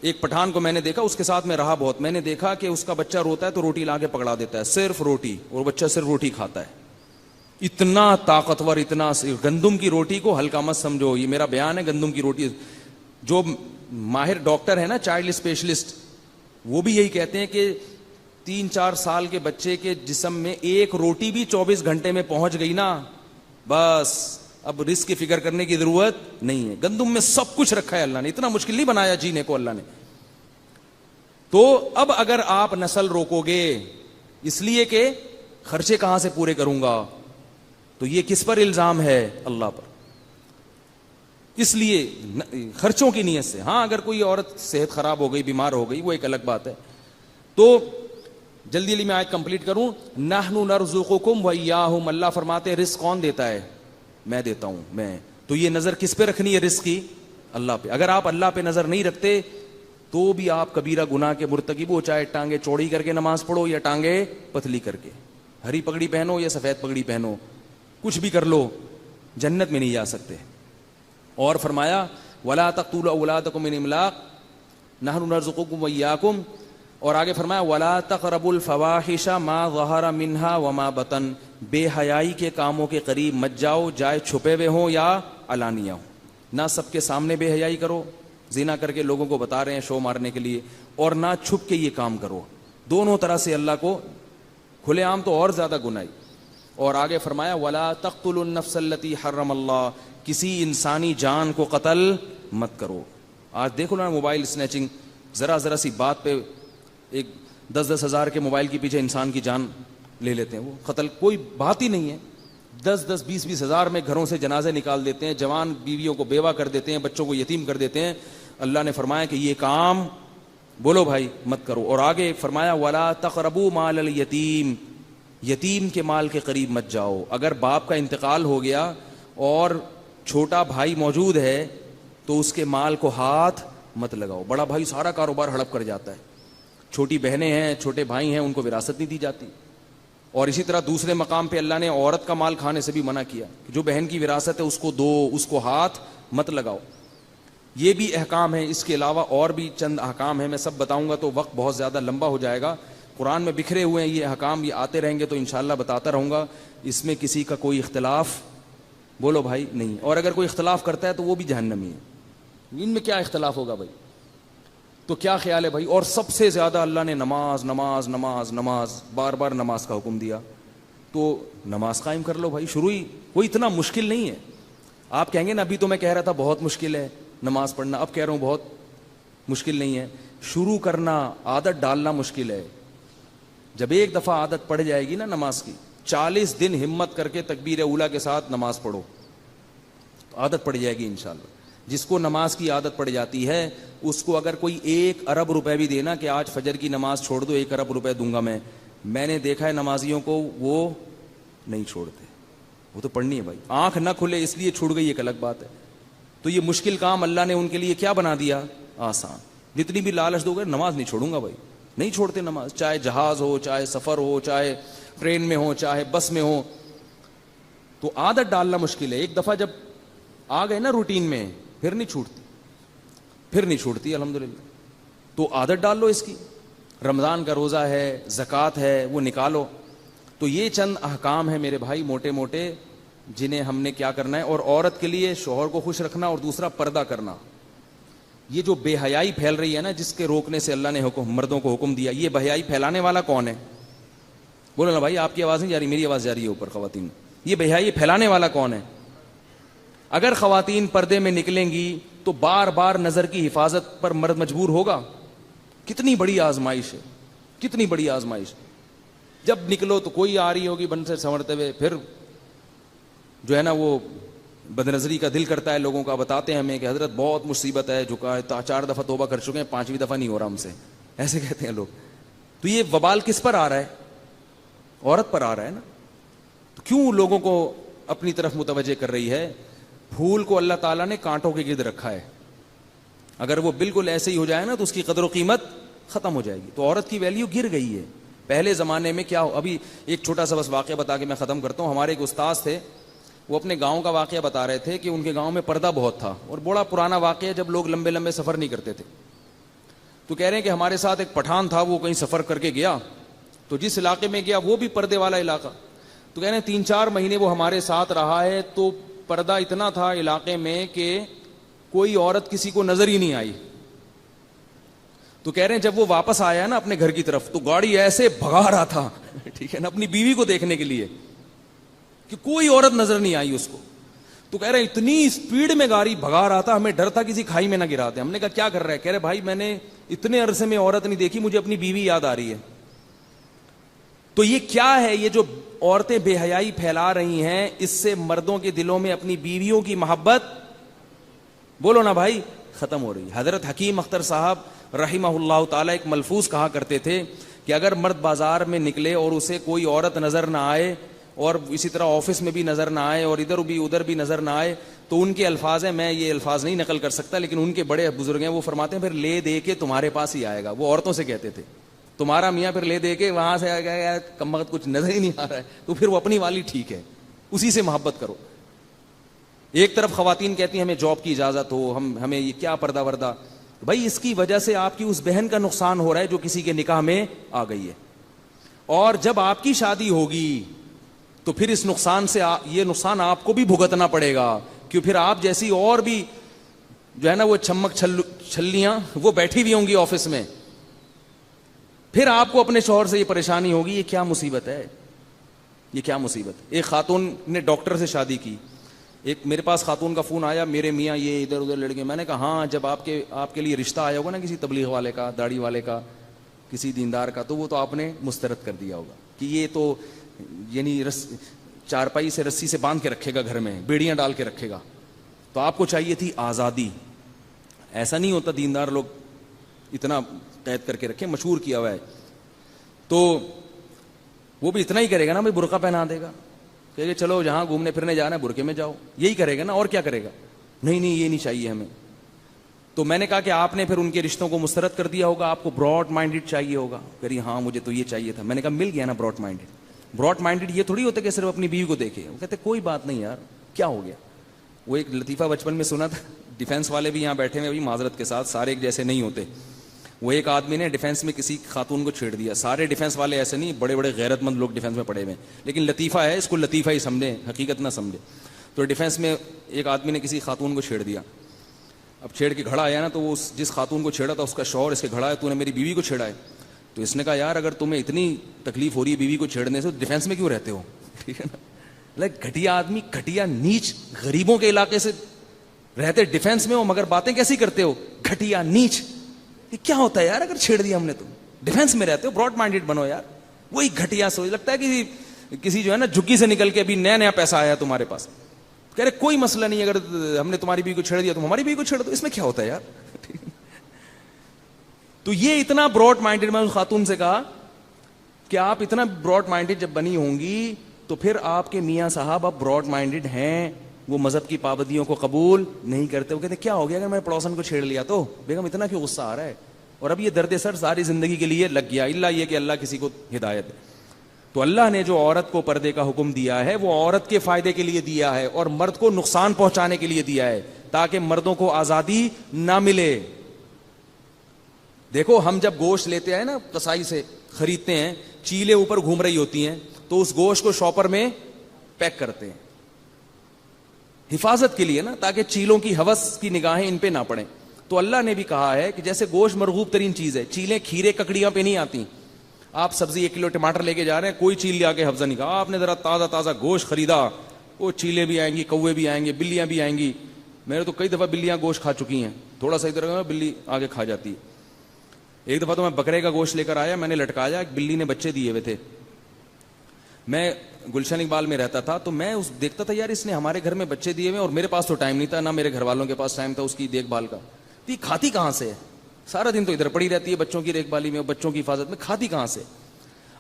ایک پٹھان کو میں نے دیکھا, اس کے ساتھ میں رہا بہت. میں نے دیکھا کہ اس کا بچہ روتا ہے تو روٹی لا کے پکڑا دیتا ہے, صرف روٹی, اور بچہ صرف روٹی کھاتا ہے. اتنا طاقتور, اتنا. گندم کی روٹی کو ہلکا مت سمجھو, یہ میرا بیان ہے. گندم کی روٹی, جو ماہر ڈاکٹر ہے نا, چائلڈ اسپیشلسٹ, وہ بھی یہی کہتے ہیں کہ 3-4 سال کے بچے کے جسم میں ایک روٹی بھی 24 گھنٹے میں پہنچ گئی نا, بس اب رزق کی فکر کرنے کی ضرورت نہیں ہے. گندم میں سب کچھ رکھا ہے اللہ نے, اتنا مشکل نہیں بنایا جینے کو اللہ نے. تو اب اگر آپ نسل روکو گے اس لیے کہ خرچے کہاں سے پورے کروں گا, تو یہ کس پر الزام ہے؟ اللہ پر. اس لیے خرچوں کی نیت سے. ہاں اگر کوئی عورت صحت خراب ہو گئی, بیمار ہو گئی, وہ ایک الگ بات ہے. تو جلدی جلدی میں آیت کمپلیٹ کروں. نحن نرزقکم وایاہم, اللہ فرماتے ہیں رزق کون دیتا ہے؟ میں دیتا ہوں, میں. تو یہ نظر کس پہ رکھنی ہے رزق کی؟ اللہ پہ. اگر آپ اللہ پہ نظر نہیں رکھتے تو بھی آپ کبیرہ گناہ کے مرتکب ہو, چاہے ٹانگیں چوڑی کر کے نماز پڑھو یا ٹانگیں پتلی کر کے, ہری پگڑی پہنو یا سفید پگڑی پہنو, کچھ بھی کر لو, جنت میں نہیں جا سکتے. اور فرمایا ولا تقتلوا اولادکم من املاق نحن نرزقکم وایاکم, اور آگے فرمایا ولا تقربوا الفواحش ما ظہر منها وما بطن, بے حیائی کے کاموں کے قریب مت جاؤ, چاہے چھپے ہوئے ہوں یا علانیہ ہوں. نہ سب کے سامنے بے حیائی کرو, زنا کر کے لوگوں کو بتا رہے ہیں شو مارنے کے لیے, اور نہ چھپ کے یہ کام کرو. دونوں طرح سے اللہ کو کھلے عام تو اور زیادہ گناہی. اور آگے فرمایا ولا تقتلوا النفس التي حرم اللہ, کسی انسانی جان کو قتل مت کرو. آج دیکھو نا موبائل سنیچنگ, ذرا ذرا سی بات پہ ایک 10-10 ہزار کے موبائل کے پیچھے انسان کی جان لے لیتے ہیں. وہ قتل کوئی بات ہی نہیں ہے. 10-10 20-20 ہزار میں گھروں سے جنازے نکال دیتے ہیں, جوان بیویوں کو بیوہ کر دیتے ہیں, بچوں کو یتیم کر دیتے ہیں. اللہ نے فرمایا کہ یہ کام بولو بھائی مت کرو. اور آگے فرمایا ولا تقربوا مال الیتیم, یتیم کے مال کے قریب مت جاؤ. اگر باپ کا انتقال ہو گیا اور چھوٹا بھائی موجود ہے تو اس کے مال کو ہاتھ مت لگاؤ. بڑا بھائی سارا کاروبار ہڑپ کر جاتا ہے, چھوٹی بہنیں ہیں, چھوٹے بھائی ہیں, ان کو وراثت نہیں دی جاتی. اور اسی طرح دوسرے مقام پہ اللہ نے عورت کا مال کھانے سے بھی منع کیا کہ جو بہن کی وراثت ہے اس کو دو, اس کو ہاتھ مت لگاؤ. یہ بھی احکام ہیں. اس کے علاوہ اور بھی چند احکام ہیں, میں سب بتاؤں گا تو وقت بہت زیادہ لمبا ہو جائے گا. قرآن میں بکھرے ہوئے ہیں یہ احکام, یہ آتے رہیں گے تو انشاءاللہ بتاتا رہوں گا. اس میں کسی کا کوئی اختلاف بولو بھائی نہیں, اور اگر کوئی اختلاف کرتا ہے تو وہ بھی جہنمی ہے. ان میں کیا اختلاف ہوگا بھائی؟ تو کیا خیال ہے بھائی؟ اور سب سے زیادہ اللہ نے نماز نماز نماز نماز بار بار نماز کا حکم دیا, تو نماز قائم کر لو بھائی. شروع ہی کوئی اتنا مشکل نہیں ہے. آپ کہیں گے نا ابھی تو میں کہہ رہا تھا بہت مشکل ہے نماز پڑھنا, اب کہہ رہا ہوں بہت مشکل نہیں ہے. شروع کرنا, عادت ڈالنا مشکل ہے. جب ایک دفعہ عادت پڑ جائے گی نا نماز کی, 40 دن ہمت کر کے تکبیر اولیٰ کے ساتھ نماز پڑھو تو عادت پڑ جائے گی انشاءاللہ. جس کو نماز کی عادت پڑ جاتی ہے اس کو اگر کوئی 1 ارب روپے بھی دینا کہ آج فجر کی نماز چھوڑ دو 1 ارب روپے دوں گا میں نے دیکھا ہے نمازیوں کو وہ نہیں چھوڑتے. وہ تو پڑھنی ہے بھائی, آنکھ نہ کھلے اس لیے چھوڑ گئی ایک الگ بات ہے. تو یہ مشکل کام اللہ نے ان کے لیے کیا بنا دیا؟ آسان. جتنی بھی لالچ دو گے نماز نہیں چھوڑوں گا بھائی, نہیں چھوڑتے نماز, چاہے جہاز ہو, چاہے سفر ہو, چاہے ٹرین میں ہو, چاہے بس میں ہو. تو عادت ڈالنا مشکل ہے. ایک دفعہ جب آ گئے نا روٹین میں پھر نہیں چھوڑتی الحمدللہ. تو عادت ڈال لو اس کی. رمضان کا روزہ ہے, زکوٰۃ ہے, وہ نکالو. تو یہ چند احکام ہیں میرے بھائی موٹے موٹے جنہیں ہم نے کیا کرنا ہے. اور عورت کے لیے شوہر کو خوش رکھنا, اور دوسرا پردہ کرنا. یہ جو بے حیائی پھیل رہی ہے نا جس کے روکنے سے اللہ نے مردوں کو حکم دیا, یہ بے حیائی پھیلانے والا کون ہے؟ بولو نا بھائی, آپ کی آواز نہیں جا رہی, میری آواز جا رہی ہے اوپر خواتین. یہ بے حیائی پھیلانے والا کون ہے؟ اگر خواتین پردے میں نکلیں گی تو بار بار نظر کی حفاظت پر مرد مجبور ہوگا. کتنی بڑی آزمائش ہے, کتنی بڑی آزمائش. جب نکلو تو کوئی آ رہی ہوگی بن سے سنورتے ہوئے, پھر جو ہے نا وہ بد نظری کا دل کرتا ہے لوگوں کا. بتاتے ہیں ہمیں کہ حضرت بہت مصیبت ہے, جھکا ہے, 4 دفعہ توبہ کر چکے ہیں, 5ویں دفعہ نہیں ہو رہا ہم سے, ایسے کہتے ہیں لوگ. تو یہ وبال کس پر آ رہا ہے؟ عورت پر آ رہا ہے نا. تو کیوں لوگوں کو اپنی طرف متوجہ کر رہی ہے؟ پھول کو اللہ تعالیٰ نے کانٹوں کے گرد رکھا ہے. اگر وہ بالکل ایسے ہی ہو جائے نا تو اس کی قدر و قیمت ختم ہو جائے گی. تو عورت کی ویلیو گر گئی ہے. پہلے زمانے میں کیا, ابھی ایک چھوٹا سا بس واقعہ بتا کے میں ختم کرتا ہوں. ہمارے ایک استاذ تھے, وہ اپنے گاؤں کا واقعہ بتا رہے تھے کہ ان کے گاؤں میں پردہ بہت تھا, اور بڑا پرانا واقعہ جب لوگ لمبے لمبے سفر نہیں کرتے تھے. تو کہہ رہے ہیں کہ ہمارے ساتھ ایک پٹھان تھا, وہ کہیں سفر کر کے گیا, تو جس علاقے میں گیا وہ بھی پردے والا علاقہ. تو کہہ رہے ہیں 3-4 مہینے وہ ہمارے ساتھ رہا ہے, تو پردہ اتنا تھا علاقے میں کہ کوئی عورت کسی کو نظر ہی نہیں آئی. تو کہہ رہے ہیں جب وہ واپس آیا نا اپنے گھر کی طرف تو گاڑی ایسے بھگا رہا تھا ٹھیک ہے نا, اپنی بیوی کو دیکھنے کے لیے, کہ کوئی عورت نظر نہیں آئی اس کو. تو کہہ رہے ہیں اتنی اسپیڈ میں گاڑی بھگا رہا تھا, ہمیں ڈر تھا کسی کھائی میں نہ گرا دے. ہم نے کہا کیا کر رہا ہے؟ کہہ رہے بھائی میں نے اتنے عرصے میں عورت نہیں دیکھی, مجھے اپنی بیوی یاد آ رہی ہے. تو یہ کیا ہے؟ یہ جو عورتیں بے حیائی پھیلا رہی ہیں, اس سے مردوں کے دلوں میں اپنی بیویوں کی محبت, بولو نا بھائی, ختم ہو رہی ہے. حضرت حکیم اختر صاحب رحمہ اللہ تعالی ایک ملفوظ کہا کرتے تھے کہ اگر مرد بازار میں نکلے اور اسے کوئی عورت نظر نہ آئے, اور اسی طرح آفس میں بھی نظر نہ آئے, اور ادھر بھی نظر نہ آئے, تو ان کے الفاظ ہیں, میں یہ الفاظ نہیں نقل کر سکتا, لیکن ان کے بڑے بزرگ ہیں, وہ فرماتے ہیں پھر لے دے کے تمہارے پاس ہی آئے گا. وہ عورتوں سے کہتے تھے, تمہارا میاں پھر لے دے کے وہاں سے آ گیا, کم وقت کچھ نظر ہی نہیں آ رہا ہے, تو پھر وہ اپنی والی ٹھیک ہے, اسی سے محبت کرو. ایک طرف خواتین کہتی ہیں ہمیں جاب کی اجازت ہو, ہمیں یہ کیا پردہ وردہ. بھائی اس کی وجہ سے آپ کی اس بہن کا نقصان ہو رہا ہے جو کسی کے نکاح میں آ گئی ہے, اور جب آپ کی شادی ہوگی تو پھر اس نقصان سے یہ نقصان آپ کو بھی بھگتنا پڑے گا, کہ پھر آپ جیسی اور بھی جو ہے نا وہ چمک چھلیاں وہ بیٹھی ہوئی ہوں گی آفس میں, پھر آپ کو اپنے شوہر سے یہ پریشانی ہوگی. یہ کیا مصیبت ہے, یہ کیا مصیبت. ایک خاتون نے ڈاکٹر سے شادی کی, ایک میرے پاس خاتون کا فون آیا, میرے میاں یہ ادھر ادھر لڑکے. میں نے کہا ہاں, جب آپ کے لیے رشتہ آیا ہوگا نا کسی تبلیغ والے کا, داڑھی والے کا, کسی دیندار کا, تو وہ تو آپ نے مسترد کر دیا ہوگا کہ یہ تو یعنی چارپائی سے رسی سے باندھ کے رکھے گا گھر میں, بیڑیاں ڈال کے رکھے گا. تو آپ کو چاہیے تھی آزادی. ایسا نہیں ہوتا, دیندار لوگ اتنا قید کر کے رکھے, مشہور کیا ہوا ہے. تو وہ بھی اتنا ہی کرے گا نا, بھائی برقع پہنا دے گا کہ چلو جہاں گھومنے پھرنے جانا ہے برقعے میں جاؤ, یہی کرے گا نا, اور کیا کرے گا. نہیں یہ نہیں چاہیے ہمیں. تو میں نے کہا کہ آپ نے پھر ان کے رشتوں کو مسترد کر دیا ہوگا, آپ کو براڈ مائنڈڈ چاہیے ہوگا. کہی ہاں مجھے تو یہ چاہیے تھا. میں نے کہا مل گیا نا براڈ مائنڈڈ. براڈ مائنڈیڈ یہ تھوڑی ہوتا کہ صرف اپنی بیوی کو دیکھے, وہ کہتے کوئی بات نہیں یار کیا ہو گیا. وہ ایک لطیفہ بچپن میں سنا تھا, ڈیفینس والے بھی یہاں بیٹھے ہوئے, ابھی معذرت کے ساتھ سارے ایک جیسے نہیں ہوتے. وہ ایک آدمی نے ڈیفینس میں کسی خاتون کو چھیڑ دیا. سارے ڈیفینس والے ایسے نہیں, بڑے بڑے غیرت مند لوگ ڈیفینس میں پڑے ہوئے ہیں, لیکن لطیفہ ہے, اس کو لطیفہ ہی سمجھیں, حقیقت نہ سمجھے. تو ڈیفینس میں ایک آدمی نے کسی خاتون کو چھیڑ دیا. اب چھیڑ کے گھڑا آیا نا, تو وہ جس خاتون کو چھیڑا تھا اس کا شوہر اس کے گھڑا ہے, تو نے میری بیوی کو چھیڑا ہے. تو اس نے کہا یار اگر تمہیں اتنی تکلیف ہو رہی ہے بیوی کو چھیڑنے سے, تو ڈیفینس میں کیوں رہتے ہو؟ ٹھیک ہے نا, لائک گھٹیا آدمی, گھٹیا نیچ, غریبوں کے علاقے سے رہتے ڈیفینس میں ہو مگر باتیں کیسی کرتے ہو, گھٹیا نیچ. یہ کیا ہوتا ہے یار اگر چھیڑ دیا ہم نے, تم ڈیفینس میں رہتے ہو, براڈ مائنڈیڈ بنو یار. وہی گھٹیا سوچ, لگتا ہے کہ کسی جو ہے نا جھگی سے نکل کے ابھی نیا نیا پیسہ آیا تمہارے پاس, کہہ رہے کوئی مسئلہ نہیں, اگر ہم نے تمہاری بیوی کو چھیڑ دیا تم ہماری بیوی کو چھیڑ دو, اس میں کیا ہوتا ہے یار. تو یہ اتنا براڈ مائنڈیڈ, میں اس خاتون سے کہا کہ آپ اتنا براڈ مائنڈیڈ جب بنی ہوں گی تو پھر آپ کے میاں صاحب اب براڈ مائنڈیڈ ہیں, وہ مذہب کی پابندیوں کو قبول نہیں کرتے. وہ کہتے کیا ہو گیا اگر میں پڑوسن کو چھیڑ لیا تو, بیگم اتنا کیوں غصہ آ رہا ہے, اور اب یہ درد سر ساری زندگی کے لیے لگ گیا, اللہ یہ کہ اللہ کسی کو ہدایت دے. تو اللہ نے جو عورت کو پردے کا حکم دیا ہے وہ عورت کے فائدے کے لیے دیا ہے, اور مرد کو نقصان پہنچانے کے لیے دیا ہے, تاکہ مردوں کو آزادی نہ ملے. دیکھو ہم جب گوشت لیتے ہیں نا کسائی سے خریدتے ہیں, چیلیں اوپر گھوم رہی ہوتی ہیں, تو اس گوشت کو شاپر میں پیک کرتے ہیں حفاظت کے لیے نا, تاکہ چیلوں کی ہوس کی نگاہیں ان پہ نہ پڑیں. تو اللہ نے بھی کہا ہے کہ جیسے گوشت مرغوب ترین چیز ہے, چیلیں کھیرے ککڑیاں پہ نہیں آتی. آپ سبزی 1 کلو ٹماٹر لے کے جا رہے ہیں, کوئی چیل لے آ کے حفظہ نہیں کہا, آپ نے ذرا تازہ تازہ گوشت خریدا, وہ چیلیں بھی آئیں گی, کوے بھی آئیں گے, بلیاں بھی آئیں گی. میرے تو کئی دفعہ بلیاں گوشت کھا چکی ہیں, تھوڑا سا ادھر بلی آگے کھا جاتی ہے. ایک دفعہ تو میں بکرے کا گوشت لے کر آیا, میں نے لٹکایا, ایک بلی نے بچے دیے ہوئے تھے. میں گلشن اقبال میں رہتا تھا, تو میں اس دیکھتا تھا یار اس نے ہمارے گھر میں بچے دیے ہوئے, اور میرے پاس تو ٹائم نہیں تھا, نہ میرے گھر والوں کے پاس ٹائم تھا اس کی دیکھ بھال کا. تو یہ کھاتی کہاں سے ہے, سارا دن تو ادھر پڑی رہتی ہے بچوں کی دیکھ بھالی میں, بچوں کی حفاظت میں, کھاتی کہاں سے.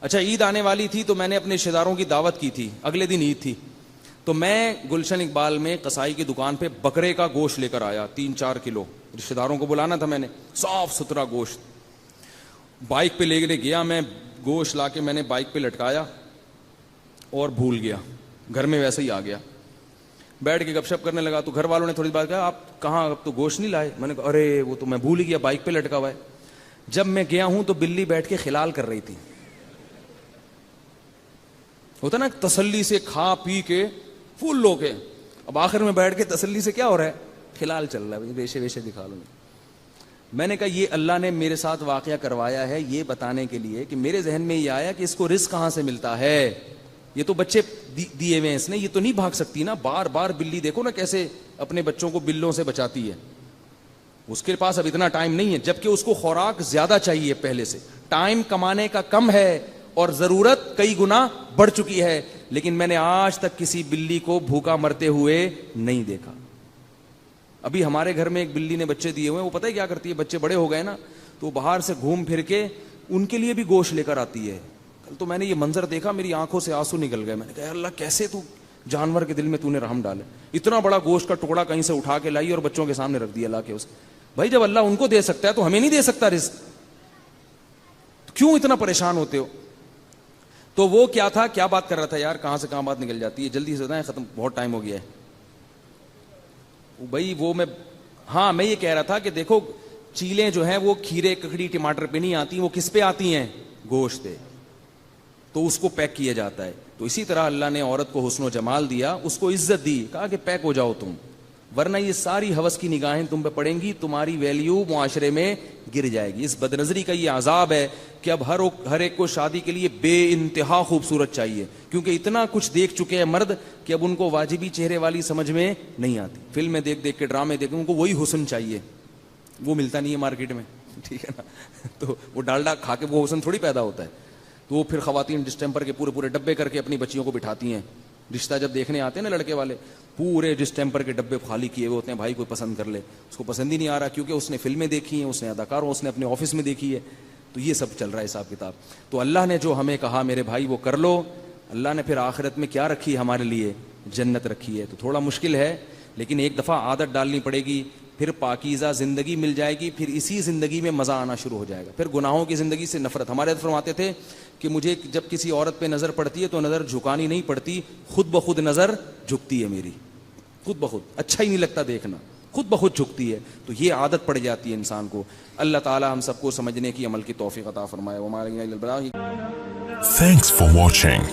اچھا عید آنے والی تھی, تو میں نے اپنے رشتے داروں کی دعوت کی تھی, اگلے دن عید تھی, تو میں گلشن اقبال میں قصائی کی دکان پہ بکرے کا گوشت لے کر آیا 3-4 کلو. رشتے داروں کو بلانا تھا میں نے, صاف ستھرا گوشت. بائک پہ لے کے گیا میں, گوشت لا کے میں نے بائک پہ لٹکایا اور بھول گیا, گھر میں ویسے ہی آ گیا. بیٹھ کے گپ شپ کرنے لگا, تو گھر والوں نے تھوڑی بات کہا آپ کہاں, اب تو گوشت نہیں لائے. میں نے کہا ارے وہ تو میں بھول ہی گیا, بائک پہ لٹکا ہوا ہے. جب میں گیا ہوں تو بلی بیٹھ کے خلال کر رہی تھی. ہوتا نا تسلی سے کھا پی کے فل لو کے, اب آخر میں بیٹھ کے تسلی سے کیا ہو رہا ہے, خلال چل رہا ہے, ریشے ویشے دکھا لوں. میں نے کہا یہ اللہ نے میرے ساتھ واقعہ کروایا ہے یہ بتانے کے لیے کہ میرے ذہن میں یہ آیا کہ اس کو رزق کہاں سے ملتا ہے. یہ تو بچے دیے ہوئے ہیں اس نے, یہ تو نہیں بھاگ سکتی نا, بار بار بلی دیکھو نا کیسے اپنے بچوں کو بلوں سے بچاتی ہے. اس کے پاس اب اتنا ٹائم نہیں ہے, جبکہ اس کو خوراک زیادہ چاہیے پہلے سے, ٹائم کمانے کا کم ہے اور ضرورت کئی گنا بڑھ چکی ہے. لیکن میں نے آج تک کسی بلی کو بھوکا مرتے ہوئے نہیں دیکھا. ابھی ہمارے گھر میں ایک بلی نے بچے دیے ہوئے ہیں, وہ پتہ ہے کیا کرتی ہے, بچے بڑے ہو گئے نا تو باہر سے گھوم پھر کے ان کے لیے بھی گوشت لے کر آتی ہے. کل تو میں نے یہ منظر دیکھا, میری آنکھوں سے آنسو نکل گئے. میں نے کہا اللہ کیسے تو جانور کے دل میں تو نے رحم ڈالے, اتنا بڑا گوشت کا ٹکڑا کہیں سے اٹھا کے لائی اور بچوں کے سامنے رکھ دیا لا کے. اس بھائی جب اللہ ان کو دے سکتا ہے تو ہمیں نہیں دے سکتا رزق, کیوں اتنا پریشان ہوتے ہو. تو وہ کیا تھا, کیا بات کر رہا تھا یار, کہاں سے کہاں بات نکل جاتی ہے, جلدی سے بتائیں, ختم, بہت ٹائم ہو گیا ہے بھائی. وہ میں یہ کہہ رہا تھا کہ دیکھو چیلیں جو ہیں وہ کھیرے ککڑی ٹماٹر پہ نہیں آتی, وہ کس پہ آتی ہیں, گوشت پہ, تو اس کو پیک کیا جاتا ہے. تو اسی طرح اللہ نے عورت کو حسن و جمال دیا, اس کو عزت دی, کہا کہ پیک ہو جاؤ تم, ورنہ یہ ساری ہوس کی نگاہیں تم پہ پڑیں گی, تمہاری ویلیو معاشرے میں گر جائے گی. اس بدنظری کا یہ عذاب ہے کہ اب ہر ایک کو شادی کے لیے بے انتہا خوبصورت چاہیے, کیونکہ اتنا کچھ دیکھ چکے ہیں مرد کہ اب ان کو واجبی چہرے والی سمجھ میں نہیں آتی. فلمیں دیکھ دیکھ کے, ڈرامے دیکھ, ان کو وہی حسن چاہیے, وہ ملتا نہیں ہے مارکیٹ میں, ٹھیک ہے نا. تو وہ ڈالڈا کھا کے وہ حسن تھوڑی پیدا ہوتا ہے. تو وہ پھر خواتین ڈسٹمپر کے پورے ڈبے کر کے اپنی بچیوں کو بٹھاتی ہیں. رشتہ جب دیکھنے آتے ہیں نا لڑکے والے, پورے ڈسٹمپر کے ڈبے خالی کیے ہوئے ہوتے ہیں, بھائی کوئی پسند کر لے. اس کو پسند ہی نہیں آ رہا کیونکہ اس نے فلمیں دیکھی ہیں, اس نے اداکاروں, اس نے اپنے آفس میں دیکھی ہے. تو یہ سب چل رہا ہے حساب کتاب. تو اللہ نے جو ہمیں کہا میرے بھائی وہ کر لو, اللہ نے پھر آخرت میں کیا رکھی ہمارے لیے, جنت رکھی ہے. تو تھوڑا مشکل ہے لیکن ایک دفعہ عادت ڈالنی پڑے گی. پھر پاکیزہ زندگی مل جائے گی, پھر اسی زندگی میں مزہ آنا شروع ہو جائے گا, پھر گناہوں کی زندگی سے نفرت. ہمارے حضرت فرماتے تھے کہ مجھے جب کسی عورت پہ نظر پڑتی ہے تو نظر جھکانی نہیں پڑتی, خود بخود نظر جھکتی ہے میری, خود بخود, اچھا ہی نہیں لگتا دیکھنا, خود بخود جھکتی ہے. تو یہ عادت پڑ جاتی ہے انسان کو. اللہ تعالی ہم سب کو سمجھنے کی, عمل کی توفیق عطا فرمائے. وما علینا الا البلاغ. Thanks for watching.